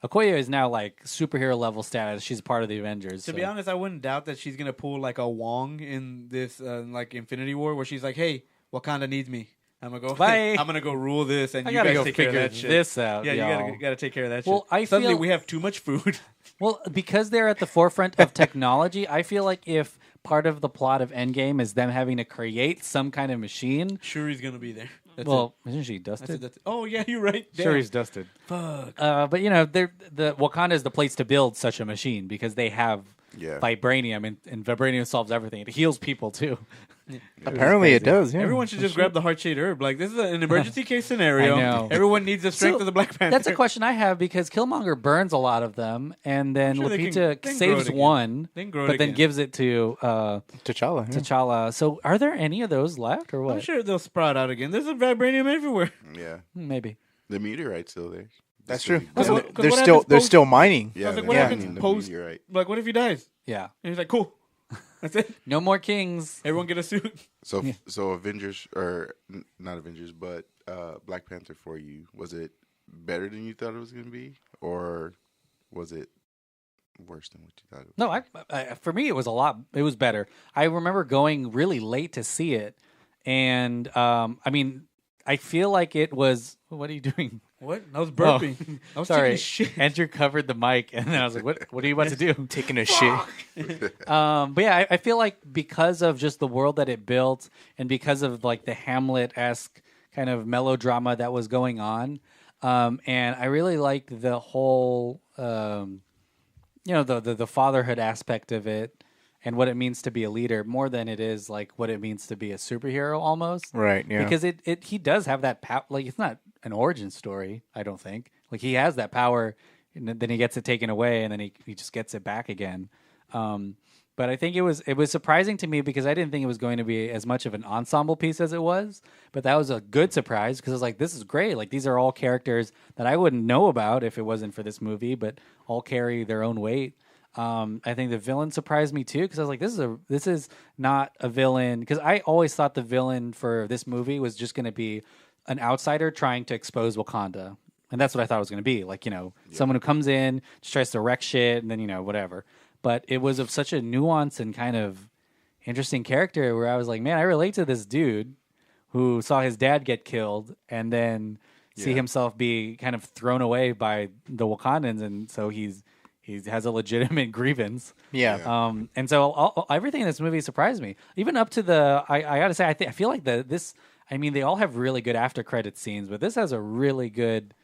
Okoye is now like superhero level status. She's part of the Avengers. To be honest, I wouldn't doubt that she's gonna pull like a Wong in this like Infinity War, where she's like, "Hey, Wakanda needs me. I'm gonna go. Bye. I'm gonna go rule this, and I you gotta guys go take care of figure that shit. this out. Yeah, y'all. you gotta take care of that Well, shit. I Suddenly feel- we have too much food. Well, because they're at the forefront of technology, I feel like if part of the plot of Endgame is them having to create some kind of machine, Shuri's gonna be there. That's well, isn't she it. That's it. dusted? That's it. Oh yeah, you're right. Damn. Shuri's dusted. Fuck. But the Wakanda is the place to build such a machine because they have Yeah. vibranium, and vibranium solves everything. It heals people too. Apparently it crazy. does. Yeah. Everyone should just grab the heart-shaped herb. Like this is an emergency case scenario. I know. Everyone needs the strength So, of the Black Panther. That's a question I have because Killmonger burns a lot of them, and then Sure, they Lupita can grow it saves again. one, They can grow it but then again. gives it to T'Challa. yeah. T'Challa. So, are there any of those left, or what? I'm sure they'll sprout out again. There's a vibranium everywhere. Yeah. Maybe. The meteorite's still there. That's Still- true. That's And what- 'cause they're what still happens they're post- still mining. Yeah. like, they're what happens mining the post- meteorite. Like, what if he dies? Yeah. And he's like, cool. That's it. No more kings. Everyone get a suit. So Avengers or not Avengers, but Black Panther for you, was it better than you thought it was going to be, or was it worse than what you thought it was. No, for me it was a lot. It was better. I remember going really late to see it, and I mean, I feel like it was. What are you doing? What? I was burping. I was Sorry, taking a shit. Andrew covered the mic, and then I was like, "What are you about to do?" Taking a shit. But yeah, I feel like because of just the world that it built, and because of like the Hamlet-esque kind of melodrama that was going on, and I really liked the whole, the fatherhood aspect of it, and what it means to be a leader more than it is like what it means to be a superhero almost. Right, yeah. Because he does have that power. Like, it's not an origin story, I don't think. Like, he has that power, and then he gets it taken away, and then he just gets it back again. But I think it was surprising to me because I didn't think it was going to be as much of an ensemble piece as it was. But that was a good surprise because I was like, this is great. Like, these are all characters that I wouldn't know about if it wasn't for this movie, but all carry their own weight. I think the villain surprised me too because I was like, this is not a villain, because I always thought the villain for this movie was just going to be an outsider trying to expose Wakanda, and that's what I thought it was going to be. Like, someone who comes in, just tries to wreck shit, and then whatever. But it was of such a nuanced and kind of interesting character where I was like, man, I relate to this dude who saw his dad get killed and then see himself be kind of thrown away by the Wakandans, and so he has a legitimate grievance. Yeah. And so everything in this movie surprised me. Even up to I got to say, I feel like they all have really good after credit scenes, but this has a really good,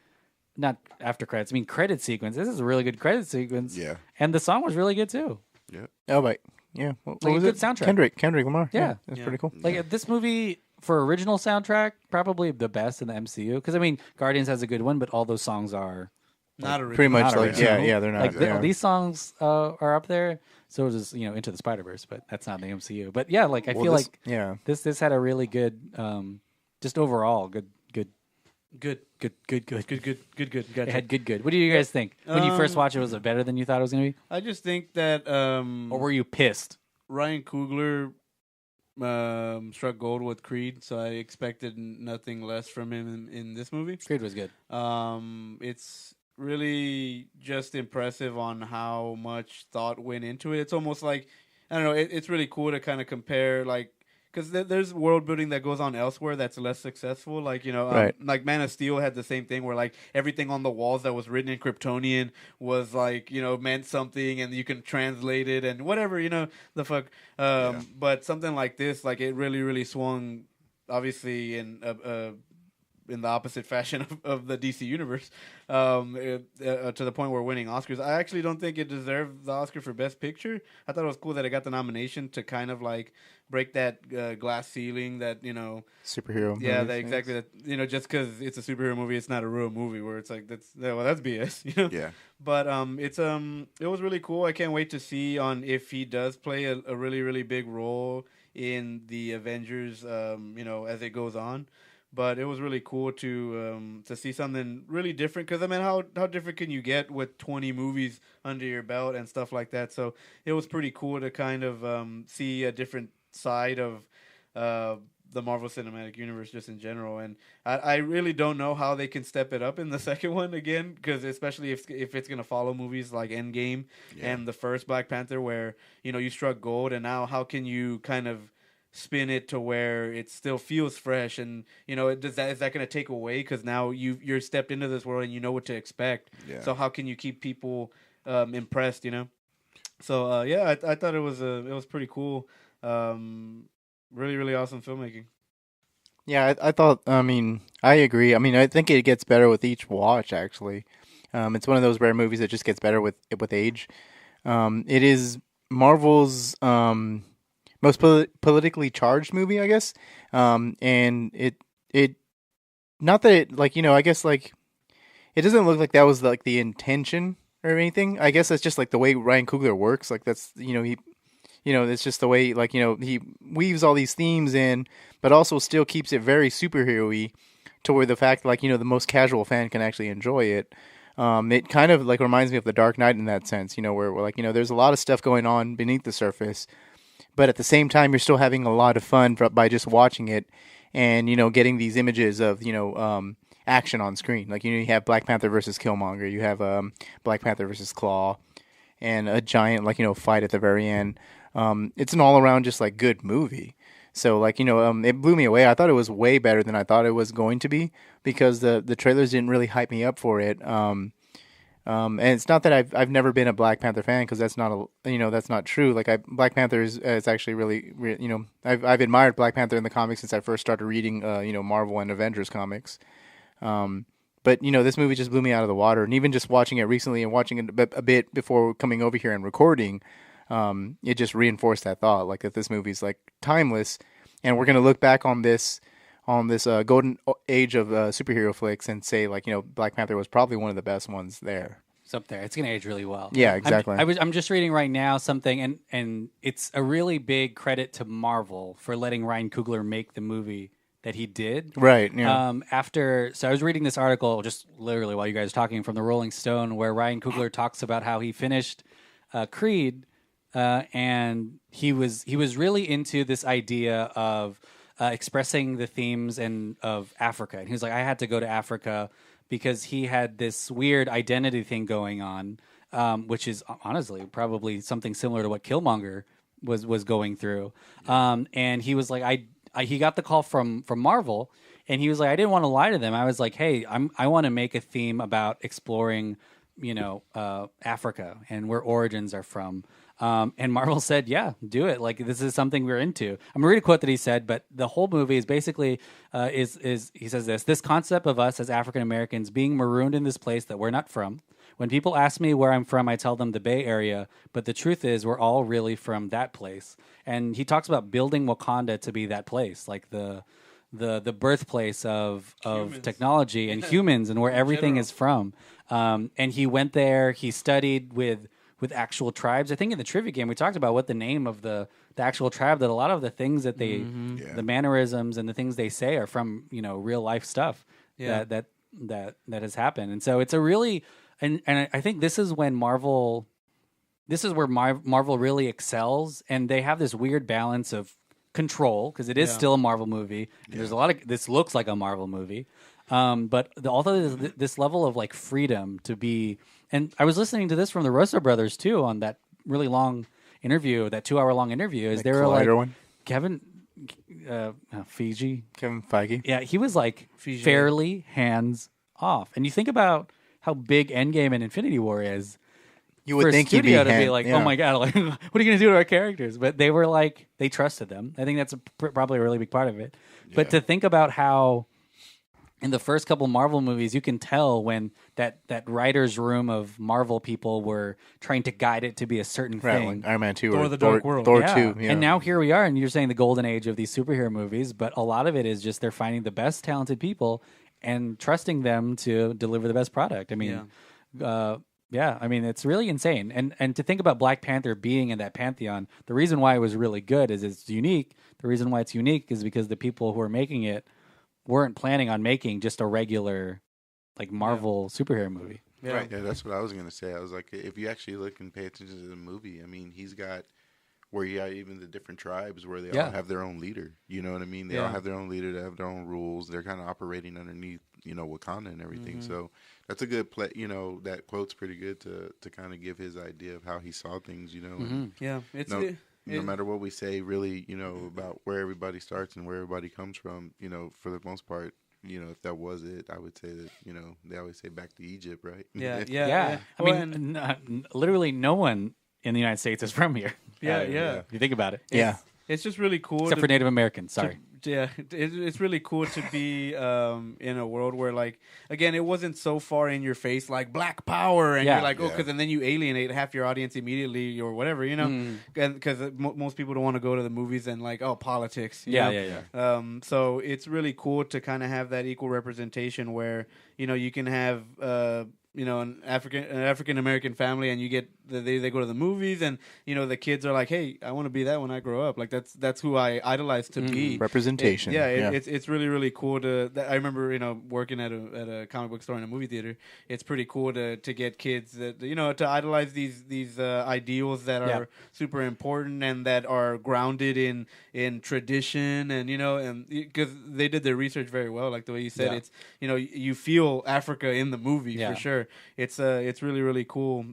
not after credits, credit sequence. This is a really good credit sequence. Yeah. And the song was really good too. Yeah. Oh, right. Yeah. What Like was a good it? soundtrack. Kendrick Lamar. Yeah. That's pretty cool. Like this movie for original soundtrack, probably the best in the MCU. Because Guardians has a good one, but all those songs are Not original. Pretty much Not like, original. yeah, they're not. like yeah. these songs are up there. So is Into the Spider-Verse, but that's not the MCU. But yeah, like I feel like yeah. this had a really good, just overall good. Good. Gotcha. Gotcha. It had good. What do you guys think when you first watched it? Was it better than you thought it was going to be, I just think that or were you pissed? Ryan Coogler struck gold with Creed, so I expected nothing less from him in this movie. Creed was good. It's really just impressive on how much thought went into it. It's almost like, I don't know, it's really cool to kind of compare, like, because there's world building that goes on elsewhere that's less successful. Like, Right. like Man of Steel had the same thing where, like, everything on the walls that was written in Kryptonian was, like, meant something, and you can translate it and whatever, the fuck. But something like this, like, it really, really swung, obviously, in the opposite fashion of the DC universe, to the point where winning Oscars. I actually don't think it deserved the Oscar for Best Picture. I thought it was cool that it got the nomination to kind of like break that glass ceiling that Superhero. yeah, movies, exactly. That just because it's a superhero movie, it's not a real movie. Where it's like that's BS. Yeah. But it was really cool. I can't wait to see if he does play a really, really big role in the Avengers. As it goes on. But it was really cool to see something really different. Because how different can you get with 20 movies under your belt and stuff like that? So it was pretty cool to kind of see a different side of the Marvel Cinematic Universe just in general. And I really don't know how they can step it up in the second one again, because especially if it's going to follow movies like Endgame and the first Black Panther, where you struck gold, and now how can you kind of spin it to where it still feels fresh, and is that going to take away because now you're stepped into this world and you know what to expect. So how can you keep people impressed? So I thought it was pretty cool. Really, really awesome filmmaking. Yeah, I thought. I agree. I think it gets better with each watch. Actually, it's one of those rare movies that just gets better with age. It is Marvel's most politically charged movie, I guess. And it not that it I guess it doesn't look like that was like the intention or anything. I guess that's just like the way Ryan Coogler works. Like that's he. It's just the way, he weaves all these themes in, but also still keeps it very superhero-y to where the fact, the most casual fan can actually enjoy it. It kind of, reminds me of The Dark Knight in that sense, where there's a lot of stuff going on beneath the surface, but at the same time, you're still having a lot of fun by just watching it and, getting these images of, action on screen. You have Black Panther versus Killmonger, you have Black Panther versus Claw, and a giant fight at the very end. It's an all around just like good movie. So it blew me away. I thought it was way better than I thought it was going to be because the trailers didn't really hype me up for it. And it's not that I've never been a Black Panther fan because that's not that's not true. Like Black Panther is actually really I've admired Black Panther in the comics since I first started reading Marvel and Avengers comics. But this movie just blew me out of the water, and even just watching it recently and watching it a bit before coming over here and recording, it just reinforced that thought, like that this movie's like timeless, and we're gonna look back on this golden age of superhero flicks and say Black Panther was probably one of the best ones there. It's up there. It's going to age really well. Yeah, exactly. I'm just reading right now something, and it's a really big credit to Marvel for letting Ryan Coogler make the movie that he did. Right. Yeah. So I was reading this article just literally while you guys were talking from the Rolling Stone, where Ryan Coogler talks about how he finished Creed, and he was really into this idea of expressing the themes of Africa. And he was like, I had to go to Africa because he had this weird identity thing going on, which is honestly probably something similar to what Killmonger was going through. And he was like, he got the call from Marvel, and he was like, I didn't want to lie to them. I was like, hey, I want to make a theme about exploring, Africa and where origins are from. And Marvel said, yeah, do it. Like, this is something we're into. I'm going to read a quote that he said, but the whole movie is basically, he says this concept of us as African Americans being marooned in this place that we're not from. When people ask me where I'm from, I tell them the Bay Area, but the truth is we're all really from that place. And he talks about building Wakanda to be that place, like the birthplace of technology and humans and where everything is from. And he went there, he studied with actual tribes. I think in the trivia game we talked about what the name of the actual tribe, that a lot of the things that they the mannerisms and the things they say are from real life stuff that has happened. And so it's a really and I think this is when Marvel really excels, and they have this weird balance of control because it is still a Marvel movie. And there's a lot of this looks like a Marvel movie. But although there's this level of like freedom to be, and I was listening to this from the Russo brothers too on that really long interview, that 2-hour long interview. Is they were like one? Kevin Feige? Yeah, he was like fairly hands off. And you think about how big Endgame and Infinity War is. You would think he'd be like, oh my god, like what are you going to do to our characters? But they were like, they trusted them. I think that's probably a really big part of it. Yeah. But to think about how in the first couple Marvel movies, you can tell when that writer's room of Marvel people were trying to guide it to be a certain thing. Like Iron Man 2 Thor or the Dark World. Thor 2. Yeah. And now here we are, and you're saying the golden age of these superhero movies, but a lot of it is just they're finding the best talented people and trusting them to deliver the best product. I mean, I mean, it's really insane. And to think about Black Panther being in that pantheon, the reason why it was really good is it's unique. The reason why it's unique is because the people who are making it weren't planning on making just a regular like Marvel superhero movie. Yeah. Right. Yeah, that's what I was going to say. I was like, if you actually look and pay attention to the movie, I mean, he's got where you got even the different tribes where they all have their own leader. You know what I mean? They all have their own leader. They have their own rules. They're kind of operating underneath, Wakanda and everything. Mm-hmm. So that's a good play. That quote's pretty good to kind of give his idea of how he saw things, And no matter what we say, really, about where everybody starts and where everybody comes from, for the most part, if that was it, I would say that, they always say back to Egypt, right? Yeah. I mean, literally no one in the United States is from here. Yeah. You think about it. It's just really cool. Except for Native Americans, sorry. It's really cool to be in a world where, like, again, it wasn't so far in your face, like Black Power, and you're like, because and then you alienate half your audience immediately or whatever, because most people don't want to go to the movies and like, politics. So it's really cool to kind of have that equal representation where you can have an African American family, and you get they go to the movies, and the kids are like, hey, I want to be that when I grow up. Like that's who I idolize to be. Representation. It's really, really cool I remember working at a comic book store in a movie theater. It's pretty cool to get kids that to idolize these ideals that are super important and that are grounded in tradition, and because they did their research very well. Like the way you said, it's you feel Africa in the movie for sure. sure. It's really really cool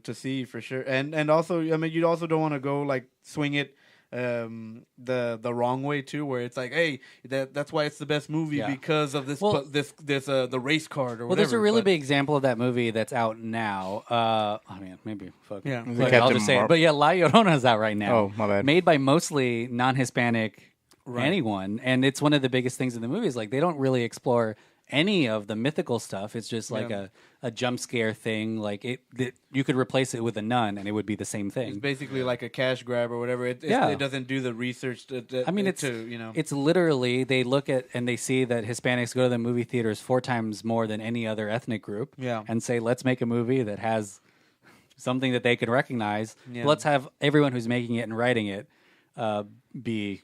to see for sure. And also, I mean, you also don't want to go like swing it the wrong way too, where it's like, hey, that's why it's the best movie because of this the race card or whatever. Well, there's a really big example of that movie that's out now. I mean, maybe fuck. Yeah, I'll just say it. But yeah, La Llorona is out right now. Oh, my bad. Made by mostly non-Hispanic anyone, and it's one of the biggest things in the movie. Is like they don't really explore any of the mythical stuff. It's just like a jump scare thing. Like you could replace it with a nun, and it would be the same thing. It's basically like a cash grab or whatever. It doesn't do the research. I mean, it's literally they look at and they see that Hispanics go to the movie theaters 4 times more than any other ethnic group. Yeah. And say, let's make a movie that has something that they can recognize. Yeah. Let's have everyone who's making it and writing it be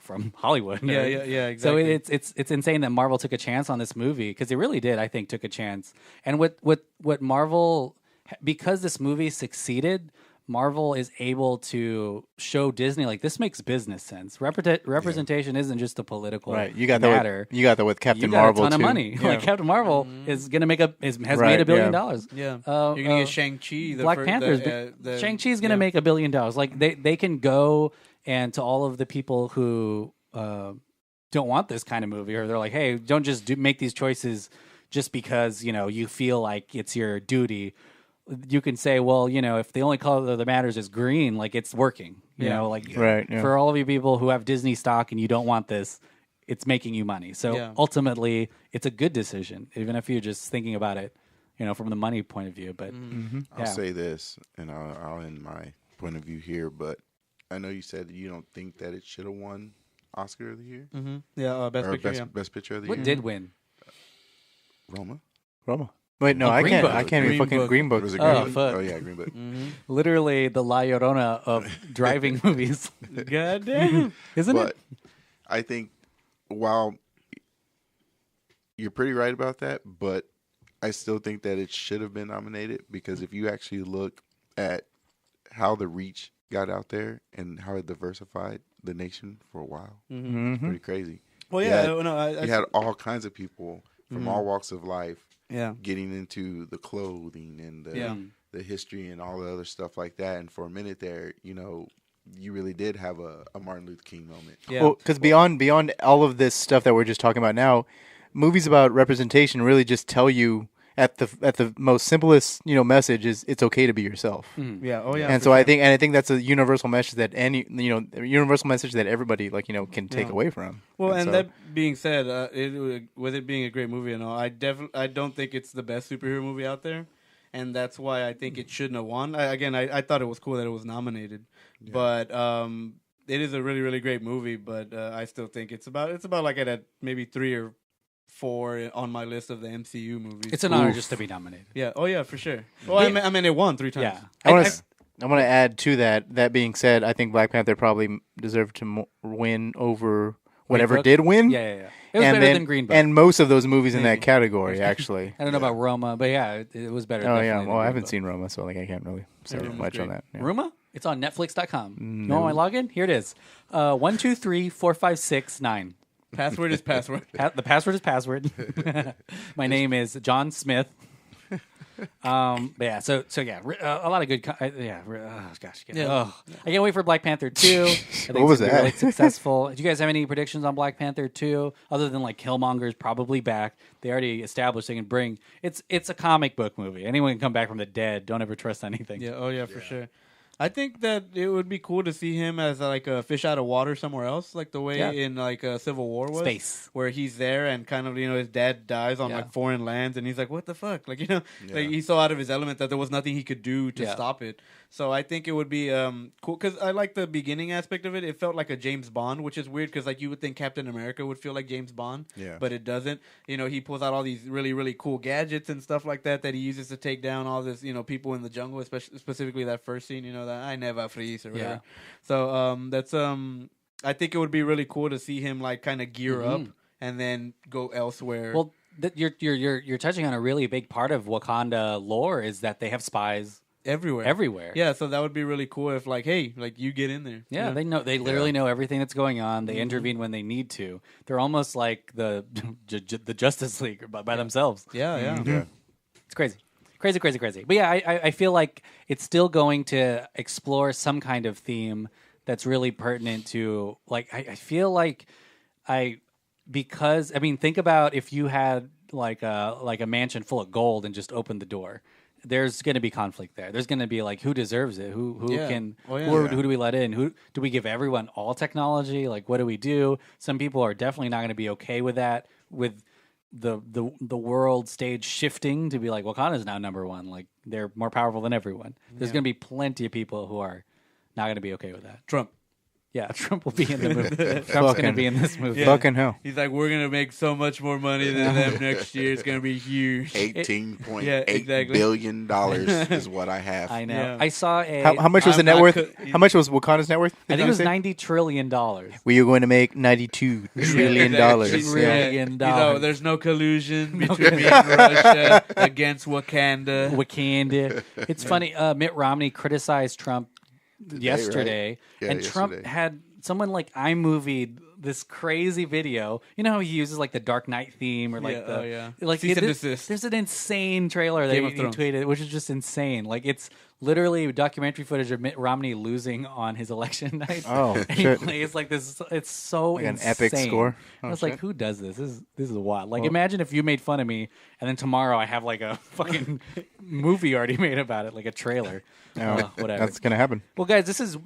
from Hollywood. Yeah, exactly. So it's insane that Marvel took a chance on this movie because it really did. I think took a chance. And what Marvel, because this movie succeeded, Marvel is able to show Disney like this makes business sense. Representation isn't just a political matter. You got that with Captain Marvel. You got a ton of money. Like Captain Marvel is gonna make made $1 billion. Yeah, you're gonna get Shang-Chi. Black Panther. Shang-Chi is gonna make $1 billion. Like they can go. And to all of the people who don't want this kind of movie, or they're like, "Hey, don't just make these choices just because you feel like it's your duty." You can say, "Well, if the only color that matters is green, like it's working." For all of you people who have Disney stock and you don't want this, it's making you money. So ultimately, it's a good decision, even if you're just thinking about it, from the money point of view. But I'll say this, and I'll end my point of view here, but. I know you said you don't think that it should have won Oscar of the Year. Mm-hmm. Yeah, best picture. Best picture of the year. What did win? Roma. Wait, no, I can't even fucking Green Book. Was it Green Book? Fuck. Oh yeah, Green Book. Mm-hmm. Literally the La Llorona of driving movies. Goddamn, isn't it? I think while you're pretty right about that, but I still think that it should have been nominated because if you actually look at how the reach got out there and how it diversified the nation for a while. Mm-hmm. It's pretty crazy. Well, you had all kinds of people from all walks of life getting into the clothing and the history and all the other stuff like that. And for a minute there, you really did have a Martin Luther King moment. Yeah. Well, because beyond all of this stuff that we're just talking about now, movies about representation really just tell you at the most simplest message is it's okay to be yourself. Mm-hmm. Yeah. Oh yeah. And so sure. I think that's a universal message that universal message that everybody can take away from. Well, and that being said, with it being a great movie and all, I don't think it's the best superhero movie out there, and that's why I think it shouldn't have won. I thought it was cool that it was nominated, but it is a really really great movie. But I still think it's about like at maybe 3 or 4 on my list of the MCU movies. It's an honor just to be nominated. Yeah. Oh yeah, for sure. Well, I mean, it won 3 times. Yeah. I want to add to that. That being said, I think Black Panther probably deserved to win over whatever did win. Yeah. It was better than Green Book. And most of those movies in that category, actually. I don't know about Roma, but yeah, it was better. Oh yeah. Well, I haven't seen Roma, so I can't really say much on that. Yeah. Roma? It's on Netflix.com. No. You know my login? Here it is. 1 2 3 4 5 6 9. Password is password. The password is password. My name is John Smith. But yeah, so yeah, a lot of good. I can't wait for Black Panther 2. I think what was that? Really successful. Do you guys have any predictions on Black Panther 2? Other than like Killmonger's probably back. They already established they can bring. It's a comic book movie. Anyone can come back from the dead. Don't ever trust anything. Yeah. Oh yeah, for sure. I think that it would be cool to see him as like a fish out of water somewhere else, like the way in like Civil War was, space, where he's there and kind of his dad dies on like foreign lands, and he's like, what the fuck, like like he's so out of his element that there was nothing he could do to stop it. So I think it would be cool because I like the beginning aspect of it. It felt like a James Bond, which is weird because like you would think Captain America would feel like James Bond, but it doesn't. He pulls out all these really really cool gadgets and stuff like that he uses to take down all this people in the jungle, especially specifically that first scene. That I never freeze or whatever. Yeah. So that's I think it would be really cool to see him like kind of gear up and then go elsewhere. Well, you're touching on a really big part of Wakanda lore is that they have spies. everywhere. Yeah, so that would be really cool if like, hey, like you get in there. Yeah, they know. They literally know everything that's going on. They intervene when they need to. They're almost like the Justice League by themselves. Yeah. It's crazy. But yeah, I feel like it's still going to explore some kind of theme that's really pertinent to, like, I feel like because think about if you had like a mansion full of gold and just opened the door. There's going to be conflict there. There's going to be like, who deserves it? Who who do we let in? Who do we give everyone all technology? Like, what do we do? Some people are definitely not going to be okay with that, with the world stage shifting to be like, Wakanda's now number one. Like, they're more powerful than everyone. There's going to be plenty of people who are not going to be okay with that. Trump. Yeah, Trump will be in the movie. Trump's going to be in this movie. Yeah. Fucking hell. He's like, we're going to make so much more money than them next year. It's going to be huge. $18.8 billion is what I have. I know. Yeah. I saw a... How much was the net worth? How much was Wakanda's net worth? I think it was $90 trillion. We are going to make $92 trillion. Trillion dollars. There's no collusion between me and Russia against Wakanda. It's funny. Mitt Romney criticized Trump yesterday, right? Yeah, and Trump had someone like iMovie this crazy video. You know how he uses like the Dark Knight theme or like there's an insane trailer that he tweeted, which is just insane. Like, it's literally documentary footage of Mitt Romney losing on his election night. Oh, and shit. He plays like this. It's so like insane. An epic score. I was like, who does this? This is wild. Like, imagine if you made fun of me, and then tomorrow I have like a fucking movie already made about it, like a trailer. Whatever. That's gonna happen. Well, guys, this is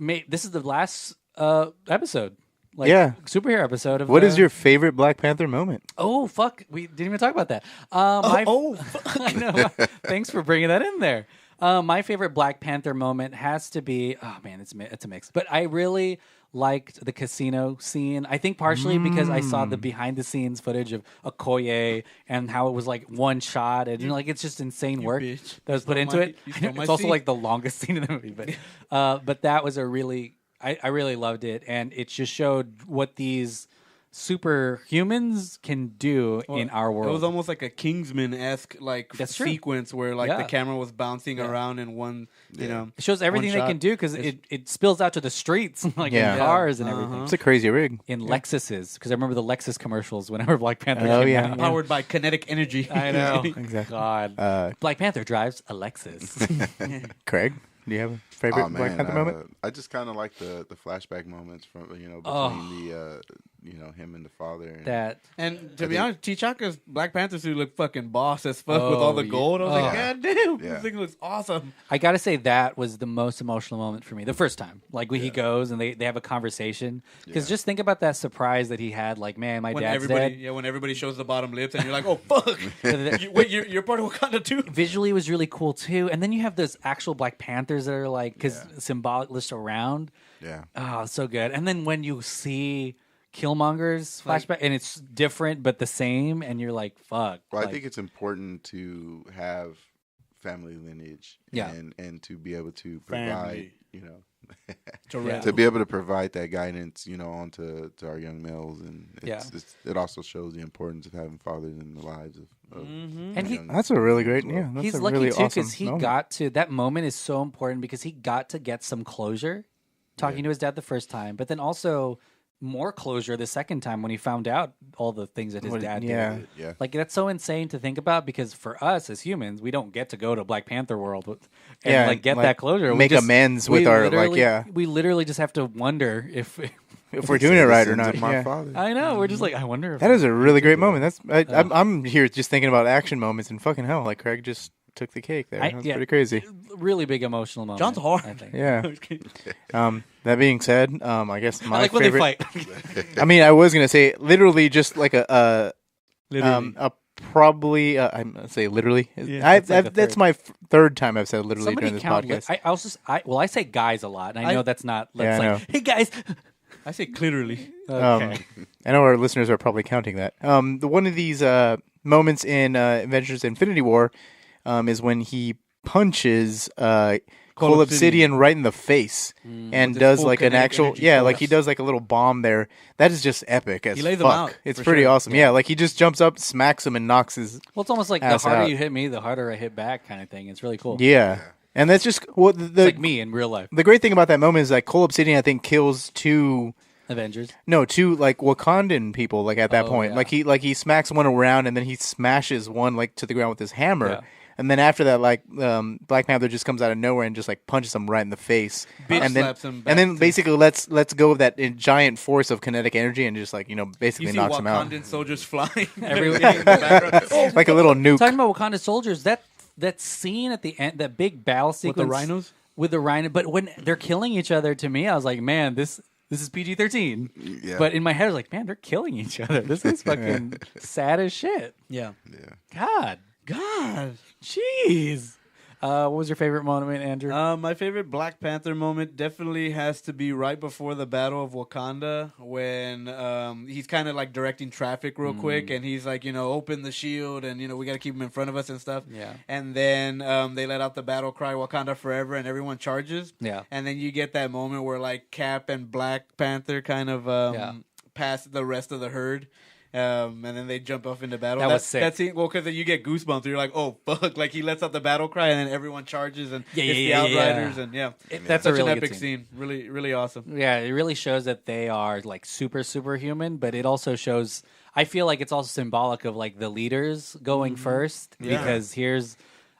the last episode. Like, superhero episode of. What is your favorite Black Panther moment? Oh fuck, we didn't even talk about that. I know. Thanks for bringing that in there. My favorite Black Panther moment has to be. Oh man, it's a mix. But I really liked the casino scene. I think partially because I saw the behind the scenes footage of Okoye and how it was like one shot, and like it's just insane work that was put into it. It's also like the longest scene in the movie, but that was a really. I really loved it, and it just showed what these superhumans can do in our world. It was almost like a Kingsman-esque sequence where the camera was bouncing around in one, it shows everything they can do because it spills out to the streets in cars and everything. It's a crazy rig. In Lexuses, because I remember the Lexus commercials whenever Black Panther came out. Powered by kinetic energy. I know. Exactly. God. Black Panther drives a Lexus. Craig, do you have a favorite Black Panther moment? I just kind of like the flashback moments from between the him and the father. And to be honest, T'Chaka's Black Panther suit looked fucking boss as fuck with all the gold. I was like, God damn, this thing looks awesome. I gotta say that was the most emotional moment for me the first time. Like when he goes and they have a conversation. Because just think about that surprise that he had. Like, man, my dad's dead. Yeah, when everybody shows the bottom lips and you're like, oh fuck, wait, you're part of Wakanda too. Visually, it was really cool too. And then you have those actual Black Panthers that are like symbolic list around. Yeah. Oh, so good. And then when you see Killmonger's flashback, and it's different but the same, and you're like, fuck. Well, I think it's important to have family lineage and to be able to provide, to be able to provide that guidance, onto to our young males, and it also shows the importance of having fathers in the lives of and that's a really great, he's a lucky really too awesome because he moment. got to that moment is so important because he got to get some closure talking to his dad the first time, but then also more closure the second time when he found out all the things that his dad did. Yeah. Like, that's so insane to think about because for us as humans, we don't get to go to Black Panther world and get that closure. Make amends with our We literally just have to wonder if we're doing it right or not. My father. I know. We're just like, I wonder if that is a really great moment. I'm here just thinking about action moments and fucking hell, like Craig just took the cake there. That's pretty crazy. Really big emotional moment. John's hard. I think. Yeah. That being said, I guess my I like favorite. when they fight. I mean, I was gonna say literally just like a probably I'm gonna say literally. Yeah, that's my third time I've said literally Somebody during this count. podcast. I say guys a lot, and I know that's not. I know. Hey guys. I say clearly. Okay. I know our listeners are probably counting that. One of these moments in Avengers: Infinity War is when he punches Cole Obsidian right in the face and does like an actual like he does like a little bomb there. That is just epic as he lays fuck. Them out, it's pretty awesome. Yeah, like he just jumps up, smacks him, and knocks his. Well, it's almost like the harder you hit me, the harder I hit back, kind of thing. It's really cool. Yeah. And that's just It's like me in real life. The great thing about that moment is like Cole Obsidian, I think, kills two Avengers. No, two like Wakandan people. Like at that point, yeah. he smacks one around and then he smashes one like to the ground with his hammer. Yeah. And then after that, like Black Panther just comes out of nowhere and just like punches him right in the face, Bitch and then slaps him back and then to- basically lets go of that giant force of kinetic energy and just like basically You see knocks him out Wakandan soldiers flying Everywhere. in the background. like a little nuke. Talking about Wakanda soldiers, that scene at the end, that big battle sequence With the rhinos? with the rhino. But when they're killing each other, to me, I was like, man, this is PG-13. Yeah. But in my head, I was like, man, they're killing each other. This is fucking sad as shit. Yeah. God, God. jeez. What was your favorite moment, Andrew? My favorite Black Panther moment definitely has to be right before the Battle of Wakanda when he's kind of like directing traffic real quick and he's like, open the shield and, we got to keep him in front of us and stuff. Yeah. And then they let out the battle cry, Wakanda forever, and everyone charges. Yeah. And then you get that moment where like Cap and Black Panther kind of pass the rest of the herd. And then they jump off into battle. That was sick. That scene, well, because then you get goosebumps. You're like, oh fuck! Like he lets out the battle cry, and then everyone charges, and it's the Outriders, and That's such a really an good epic scene. Really, really awesome. Yeah, it really shows that they are like superhuman, but it also shows. I feel like it's also symbolic of like the leaders going first because here's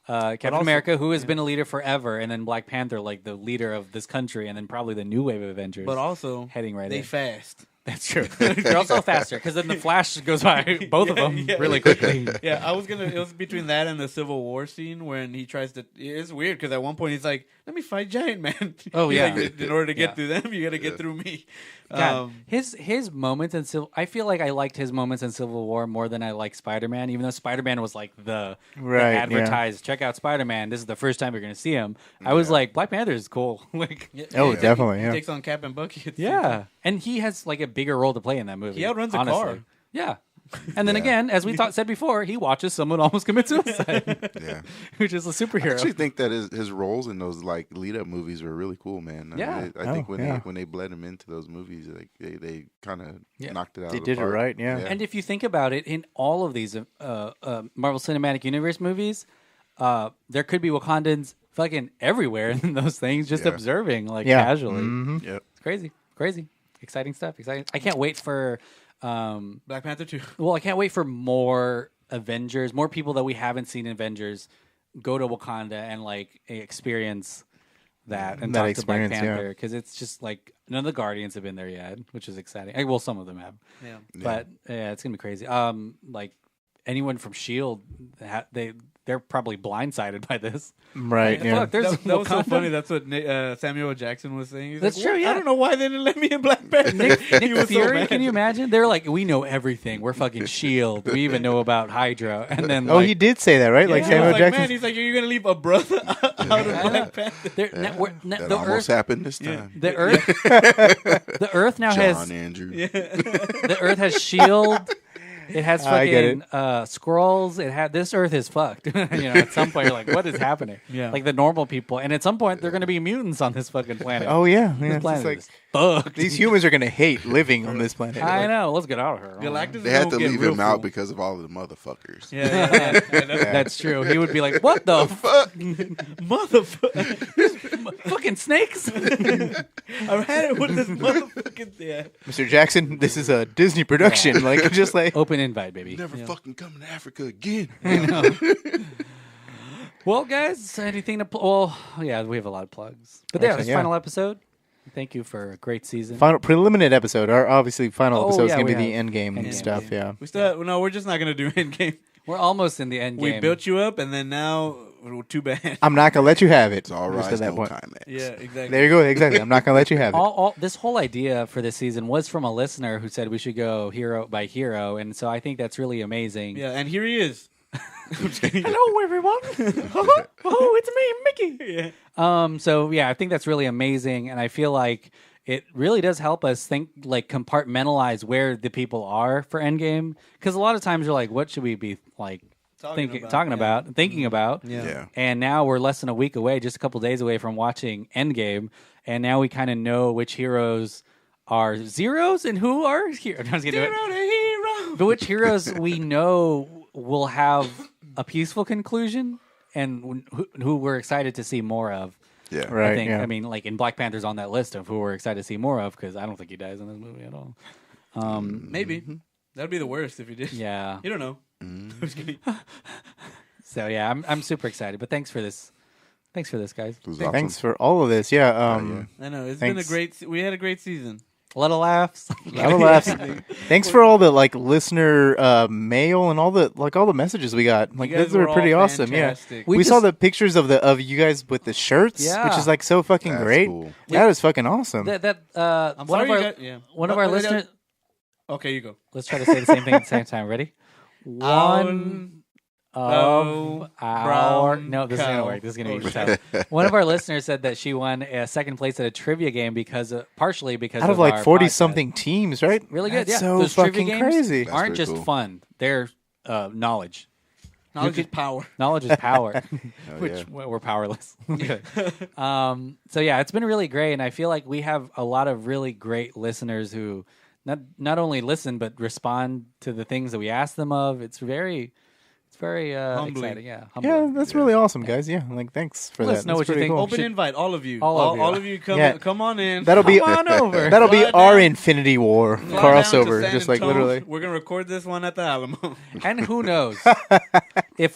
Captain America, who has been a leader forever, and then Black Panther, like the leader of this country, and then probably the new wave of Avengers. But also heading right they in. fast. That's true. They're also faster because then the Flash goes by both of them really quickly. Yeah, it was between that and the Civil War scene when he tries to. It's weird because at one point he's like, "Let me fight Giant Man." Oh, He's yeah. like, in order to get through them, you got to get through me. God, his moments in Civil. I feel like I liked his moments in Civil War more than I like Spider-Man, even though Spider-Man was like the advertised. Check out Spider-Man. This is the first time you're going to see him. I was like, Black Panther is cool. Like, Definitely. He takes on Cap and Bucky. and he has like a bigger role to play in that movie. He outruns a honestly. car. Yeah. And then again, as we said before, he watches someone almost commit suicide. Yeah. Which is a superhero. I actually think that his roles in those like lead up movies were really cool, man. I think when they bled him into those movies, like they kind of knocked it out. They of the did it park. right, yeah. And if you think about it, in all of these Marvel Cinematic Universe movies, there could be Wakandans fucking everywhere in those things, just observing like casually. Mm-hmm. Yep. It's crazy, exciting stuff. I can't wait for Black Panther 2. Well, I can't wait for more Avengers, more people that we haven't seen in Avengers go to Wakanda and like experience that and That talk to Black experience, Panther because it's just like none of the Guardians have been there yet, which is exciting. Well, some of them have, but it's gonna be crazy. Like anyone from Shield, they're probably blindsided by this. Right. Yeah. Look, there's That was so Wakanda. funny. That's what Samuel L. Jackson was saying. He's That's like, true, "What? yeah. I don't know why they didn't let me in Black Panther. Nick He was so Fury, mad. can you imagine? They're like, we know everything. We're fucking Shield. We even know about Hydra. And then, He did say that, right? Yeah, Like he Samuel was Jackson. man, he's like, you're gonna leave a brother out of Black Panther. That the almost Earth, happened this time. the Earth, the Earth now John has Andrew. the Earth has Shield. It has I get fucking scrolls. This Earth is fucked. At some point you're like, what is happening? Yeah. Like the normal people, and at some point they're going to be mutants on this fucking planet. Oh yeah. this It's planet like is fucked. these humans are gonna hate living on this planet. I know. Let's get out of here. Galactus They had gonna to get leave real him out cool. because of all of the motherfuckers. Yeah. That's true. He would be like, what the fuck? Motherfucker. Fucking snakes? I've had it with this motherfucking. Yeah. Mr. Jackson, this is a Disney production. Like just like Open invite, baby. Never fucking coming to Africa again. Well, guys, anything to well, yeah, we have a lot of plugs. But yeah, Actually, this yeah. final episode. Thank you for a great season. final preliminary episode. Our obviously final Oh, episode is yeah, gonna be we the have Endgame Endgame, stuff. Yeah. We still we're just not gonna do Endgame. We're almost in the end game. We built you up, and then now too bad. I'm not gonna let you have it. It's all Just rise, at that no point. climax. Yeah, exactly. There you go. Exactly. I'm not gonna let you have it. all this whole idea for this season was from a listener who said we should go hero by hero, and so I think that's really amazing. Yeah, and here he is. Hello, everyone. Oh, it's me, Mickey. Yeah. So yeah, I think that's really amazing, and I feel like it really does help us think, like, compartmentalize where the people are for Endgame, because a lot of times you're like, what should we be like thinking about? Yeah. And now we're less than a week away, just a couple days away from watching Endgame, and now we kind of know which heroes are zeros and who are heroes. Hero to hero. But which heroes we know will have a peaceful conclusion, and who we're excited to see more of. Yeah, Right. I think. yeah. I mean, like, and Black Panther's on that list of who we're excited to see more of because I don't think he dies in this movie at all. Maybe that'd be the worst if he did. Yeah. You don't know. I'm just kidding. So yeah, I'm super excited. But thanks for this. Thanks for this, guys. It was awesome. Thanks for all of this. Yeah. I know it's Thanks. been we had a great season. A lot of laughs. A lot of laughs. Thanks for all the listener mail and all the messages we got. Like You guys those were all pretty awesome. Yeah. fantastic. We saw the pictures of you guys with the shirts, Yeah. which is like so fucking That's great. cool. That is fucking awesome. I'm one of sorry our you got, yeah. one of What- our what- listeners. Okay, you go. Let's try to say the same thing at the same time. Ready? One of our brown no, this is gonna cow. work. This is gonna Oh, be tough. One of our listeners said that she won a second place at a trivia game partially because Out of our like 40 podcast. something teams, right? Really good. That's Yeah, so those trivia fucking games crazy. That's aren't pretty just cool. fun; they're knowledge. Knowledge is power. Knowledge is power, Hell which yeah. we're powerless. So yeah, it's been really great, and I feel like we have a lot of really great listeners who not only listen but respond to the things that we ask them of. It's very Humbling. exciting. Yeah, Yeah, humbling. that's really awesome, guys. Yeah, like thanks for Let us that. know That's what you pretty think. cool. Open invite, all of you. All of you. All of you come Yeah. come on in. That'll be Come on over. that'll be Fly our down. Infinity War Fly down to crossover, San just like Antonio. literally. We're gonna record this one at the Alamo. And who knows if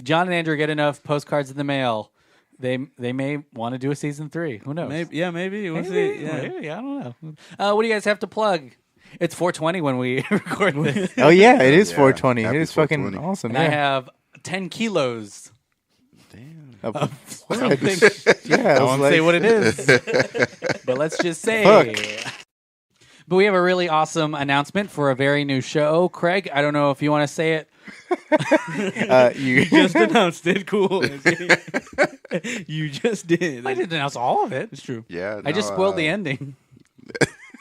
John and Andrew get enough postcards in the mail, they may want to do a season 3. Who knows? Maybe. We'll Maybe, see. Yeah. maybe, I don't know. What do you guys have to plug? It's 420 when we record this, Oh yeah, it is Yeah. 420. Happy It is fucking 420. awesome. and I Yeah. have 10 kilos. Damn. Of Something. yeah, I I was won't like, say what it is, but let's just say. Fuck. But we have a really awesome announcement for a very new show. Craig, I don't know if you want to say it. you Just announced it. Cool. You just did. I didn't announce all of it. It's true. Yeah, I just no, spoiled the ending.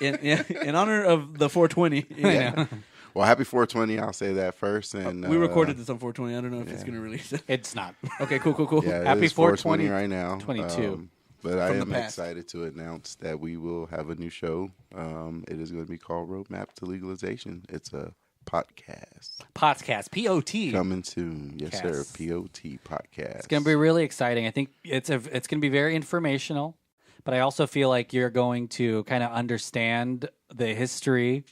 In honor of the 420. Yeah. Well, happy 420. I'll say that first. And We recorded this on 420. I don't know if it's yeah. gonna release it. It's not. Okay, cool. Yeah, Happy it is 420 420 right now. 22. But I From the am past. excited to announce that we will have a new show. It is going to be called Roadmap to Legalization. It's a podcast Podcast, POT. coming soon. Yes, sir. Cast. POT podcast. It's going to be really exciting. I think it's going to be very informational, but I also feel like you're going to kind of understand the history.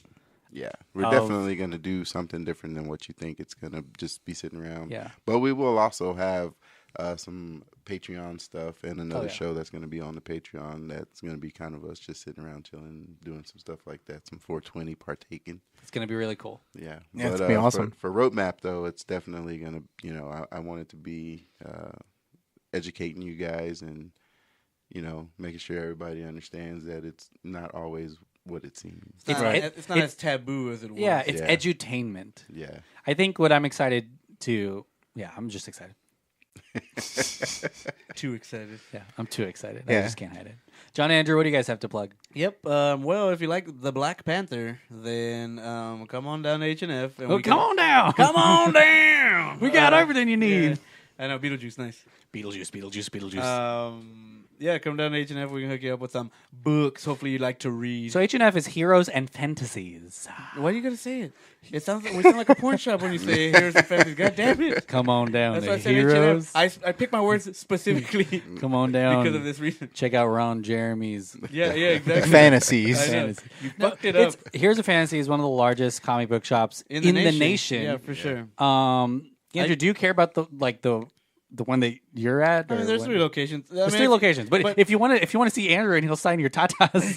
Yeah, we're of- definitely going to do something different than what you think. It's going to just be sitting around. Yeah. But we will also have some Patreon stuff and another yeah. show that's going to be on the Patreon. That's going to be kind of us just sitting around chilling, doing some stuff like that. Some 420 partaking. It's going to be really cool. Yeah. Yeah, it's gonna be awesome. For Roadmap, though, it's definitely going to, I want it to be educating you guys and, making sure everybody understands that it's not always what it seems. It's not as taboo as it was. Yeah, it's Yeah. edutainment. Yeah. I think what I'm excited to, I'm just excited. Too excited. Yeah, I'm too excited. I Yeah. just can't hide it. John, Andrew, what do you guys have to plug? Yep. Well, if you like the Black Panther, then come on down to H&F. And Oh, come on down. Come on down. We got everything you need. Yeah. I know, Beetlejuice, nice. Beetlejuice. Yeah, come down to H&F. We can hook you up with some books. Hopefully you like to read. So H&F is Heroes and Fantasies. Why do you gotta say it? We sound like a porn shop when you say here's the family. God damn it. Come on down That's to why I said Heroes. H&F. I pick my words specifically Come on down. because of this reason. Check out Ron Jeremy's Yeah, exactly. Fantasies. I know. Fantasy. You fucked it up. Here's a Fantasy is one of the largest comic book shops in the nation. Yeah, for sure. Andrew, do you care about the one that you're at? I mean, or there's what? 3 locations. There's 3 locations, but if you want to see Andrew and he'll sign your tatas,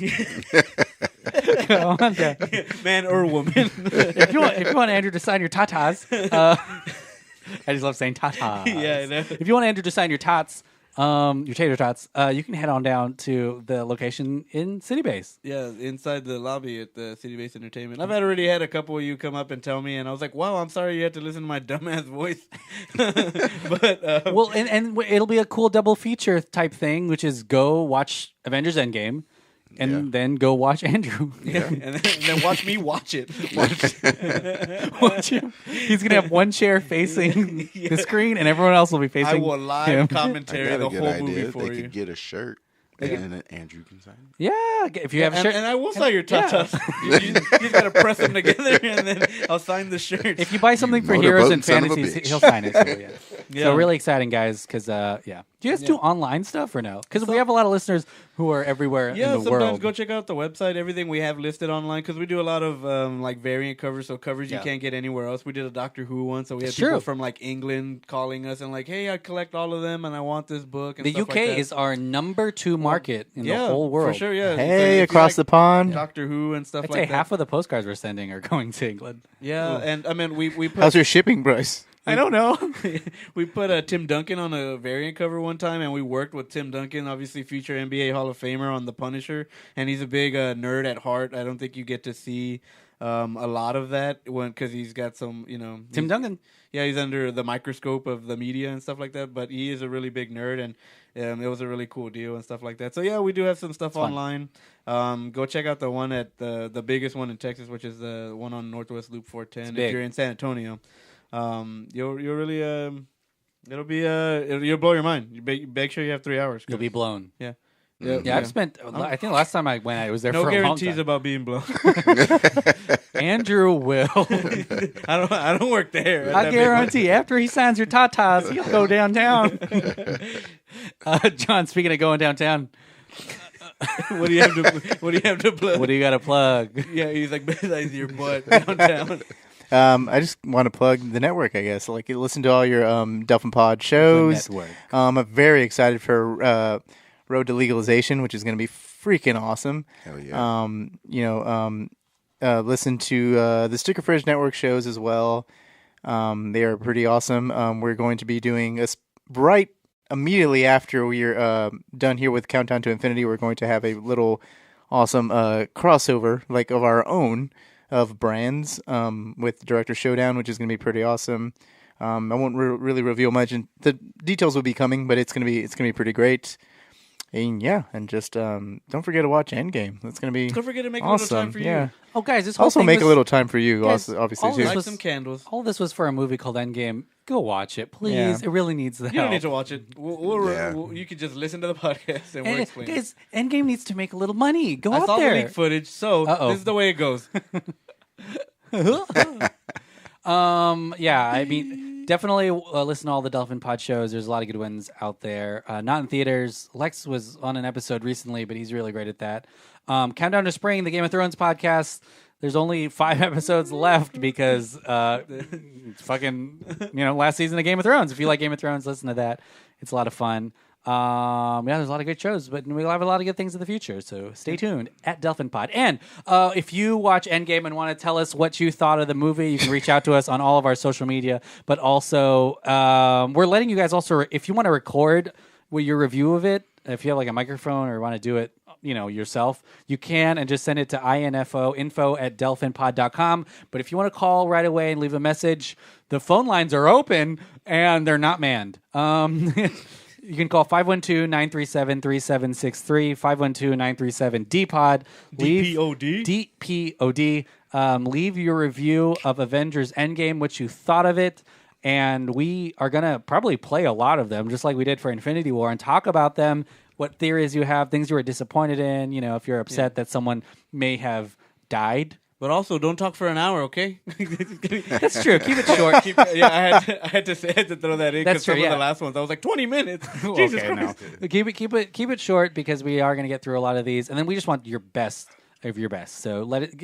come on down. man or woman. If you want Andrew to sign your tatas, I just love saying tatas. Yeah, I know. If you want Andrew to sign your tots, your tater tots, you can head on down to the location in City Base. Yeah, inside the lobby at the City Base Entertainment. I've already had a couple of you come up and tell me, and I was like, wow, I'm sorry you had to listen to my dumbass voice. But Well, and it'll be a cool double feature type thing, which is go watch Avengers Endgame, and then go watch Andrew. yeah, and then watch me watch it. Watch him. He's gonna have one chair facing the screen, and everyone else will be facing I will live him. I commentary got the a good whole movie idea. for They you. could get a shirt, and then Andrew can sign it. Yeah, if you have a shirt, And I will sign your tatas. You just gotta press them together, and then I'll sign the shirt. if you buy something for motorboat Heroes and son of a Fantasies, bitch. he'll sign it. So, yeah. Yeah. So really exciting, guys, because, yeah. Do you guys do online stuff or no? Because we have a lot of listeners who are everywhere in the sometimes world. Go check out the website. Everything we have listed online because we do a lot of like variant covers, so covers you can't get anywhere else. We did a Doctor Who one, so we had people from like England calling us and like, hey, I collect all of them and I want this book. And the stuff UK like that. is our number 2 market in the whole world. For sure, yeah. Hey, so across the pond. Doctor Who and stuff I'd like say that. half of the postcards we're sending are going to England. Yeah, and I mean we put How's your shipping price? I don't know. we put Tim Duncan on a variant cover one time, and we worked with Tim Duncan, obviously future NBA Hall of Famer, on The Punisher, and he's a big nerd at heart. I don't think you get to see a lot of that because he's got some, Tim Duncan. Yeah, he's under the microscope of the media and stuff like that, but he is a really big nerd, and it was a really cool deal and stuff like that. So, yeah, we do have some stuff online. Go check out the one at the biggest one in Texas, which is the one on Northwest Loop 410 if you're in San Antonio. You'll really you'll blow your mind. You make sure you have 3 hours. You'll be blown. Yeah. Yeah, I've spent. I think the last time I went, I was there no for a long guarantees time. about being blown. Andrew will. I don't work there. I guarantee after he signs your tatas, he'll go downtown. John, speaking of going downtown, what do you have to plug? what do you got to plug? Yeah, he's like besides your butt downtown. I just want to plug the network, I guess. Like, listen to all your Delphin Pod shows. The network. I'm very excited for Road to Legalization, which is going to be freaking awesome. Hell yeah. Listen to the Sticker Fridge Network shows as well. They are pretty awesome. We're going to be doing right immediately after we're done here with Countdown to Infinity. We're going to have a little awesome crossover, like of our own, of brands with Director Showdown, which is going to be pretty awesome. I won't really reveal much, and the details will be coming, but it's gonna be pretty great. And and just don't forget to watch Endgame. That's gonna be Don't forget to make awesome. a little time for you. Yeah. Oh, guys, this whole Also thing make was, a little time for you, Guys, obviously all too. this Light was- some candles. All this was for a movie called Endgame. Go watch it, please. Yeah. It really needs the help. You don't need to watch it. You can just listen to the podcast and we'll explain it. Guys, Endgame needs to make a little money. Go I out saw there. the leak footage, so this is the way it goes. Yeah, I mean, definitely listen to all the Dolphin Pod shows. There's a lot of good ones out there. Not in theaters. Lex was on an episode recently, but he's really great at that. Countdown to Spring, the Game of Thrones podcast. There's only 5 episodes left because it's fucking, last season of Game of Thrones. If you like Game of Thrones, listen to that. It's a lot of fun. There's a lot of good shows, but we'll have a lot of good things in the future. So stay tuned at Delphin Pod. And if you watch Endgame and want to tell us what you thought of the movie, you can reach out to us on all of our social media. But also, we're letting you guys also, if you want to record your review of it, if you have like a microphone or want to do it, yourself, you can, and just send it to info@delphinpod.com. But if you want to call right away and leave a message, the phone lines are open and they're not manned. You can call 512-937-3763, 512-937-DPOD. DPOD? DPOD. Leave your review of Avengers Endgame, what you thought of it. And we are going to probably play a lot of them, just like we did for Infinity War, and talk about them, what theories you have, things you were disappointed in, if you're upset that someone may have died. But also, don't talk for an hour, okay? That's true. Keep it short. I had to throw that in That's because true, some yeah. of the last ones, I was like 20 minutes. Jesus Okay, Christ. no. Keep it short because we are going to get through a lot of these, and then we just want your best of your best. So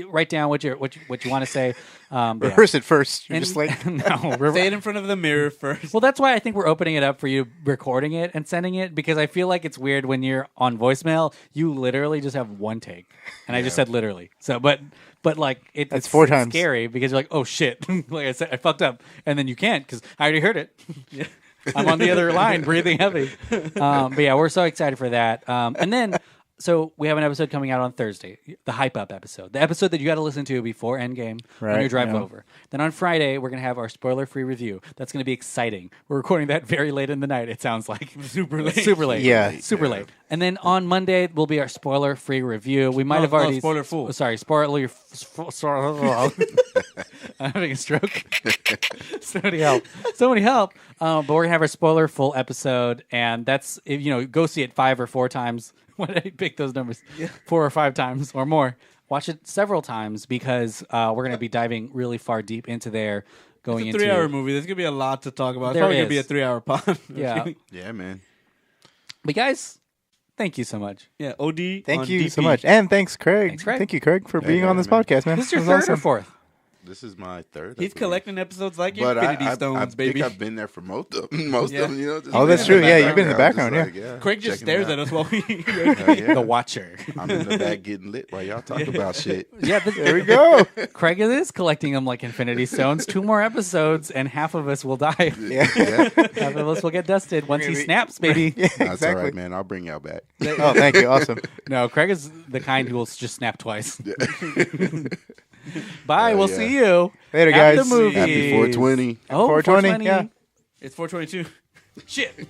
write down what you want to say. Rehearse it first. You're And- just like no. Say it in front of the mirror first. Well, that's why I think we're opening it up for you recording it and sending it, because I feel like it's weird when you're on voicemail. You literally just have one take, and I just said literally. So, but like it's 4 times. scary because you're like, oh shit, like I said, I fucked up, and then you can't because I already heard it. I'm on the other line, breathing heavy. But yeah, we're so excited for that. And then. So we have an episode coming out on Thursday, the Hype Up episode, the episode that you got to listen to before Endgame on your drive over. Then on Friday, we're going to have our spoiler-free review. That's going to be exciting. We're recording that very late in the night, it sounds like. Super late. Super late. Yeah. Super late. And then on Monday will be our spoiler-free review. We might have already... spoiler full. Sorry, spoiler... I'm having a stroke. Somebody help. But we're going to have our spoiler-full episode, and that's, go see it 5 or 4 times. Why did I pick those numbers? 4 or 5 times or more. Watch it several times because we're going to be diving really far deep into there. going it's a into 3-hour movie. There's gonna be a lot to talk about. It's There probably gonna is. be a 3-hour pod. Yeah. Yeah, man. But guys, thank you so much. Yeah. OD. Thank on you DP. so much, and thanks, Craig. Thanks, Craig. Thank you, Craig, for being yeah, on this man. podcast, man. This is your It third was or awesome. fourth? This is my third. I He's believe. collecting episodes like But Infinity I Stones, baby. think I've been there for most of them. Most Yeah. of them, you know. Just Oh, that's in true. the Yeah, you've been in the background. background, I'm just like, Craig just checking stares it at us while we. Yeah. The Watcher. I'm in the back getting lit while y'all talk about shit. Yeah, There we go. Craig is collecting them like Infinity Stones. 2 more episodes, and half of us will die. Yeah. Half of us will get dusted once he Really? snaps, baby. Yeah, That's all exactly. right, man. I'll bring y'all back. Oh, thank you. Awesome. No, Craig is the kind who will just snap twice. Bye. We'll yeah. see you Later, at guys. the movies. Happy 420. Oh, 420, 420. yeah. It's 422. Shit.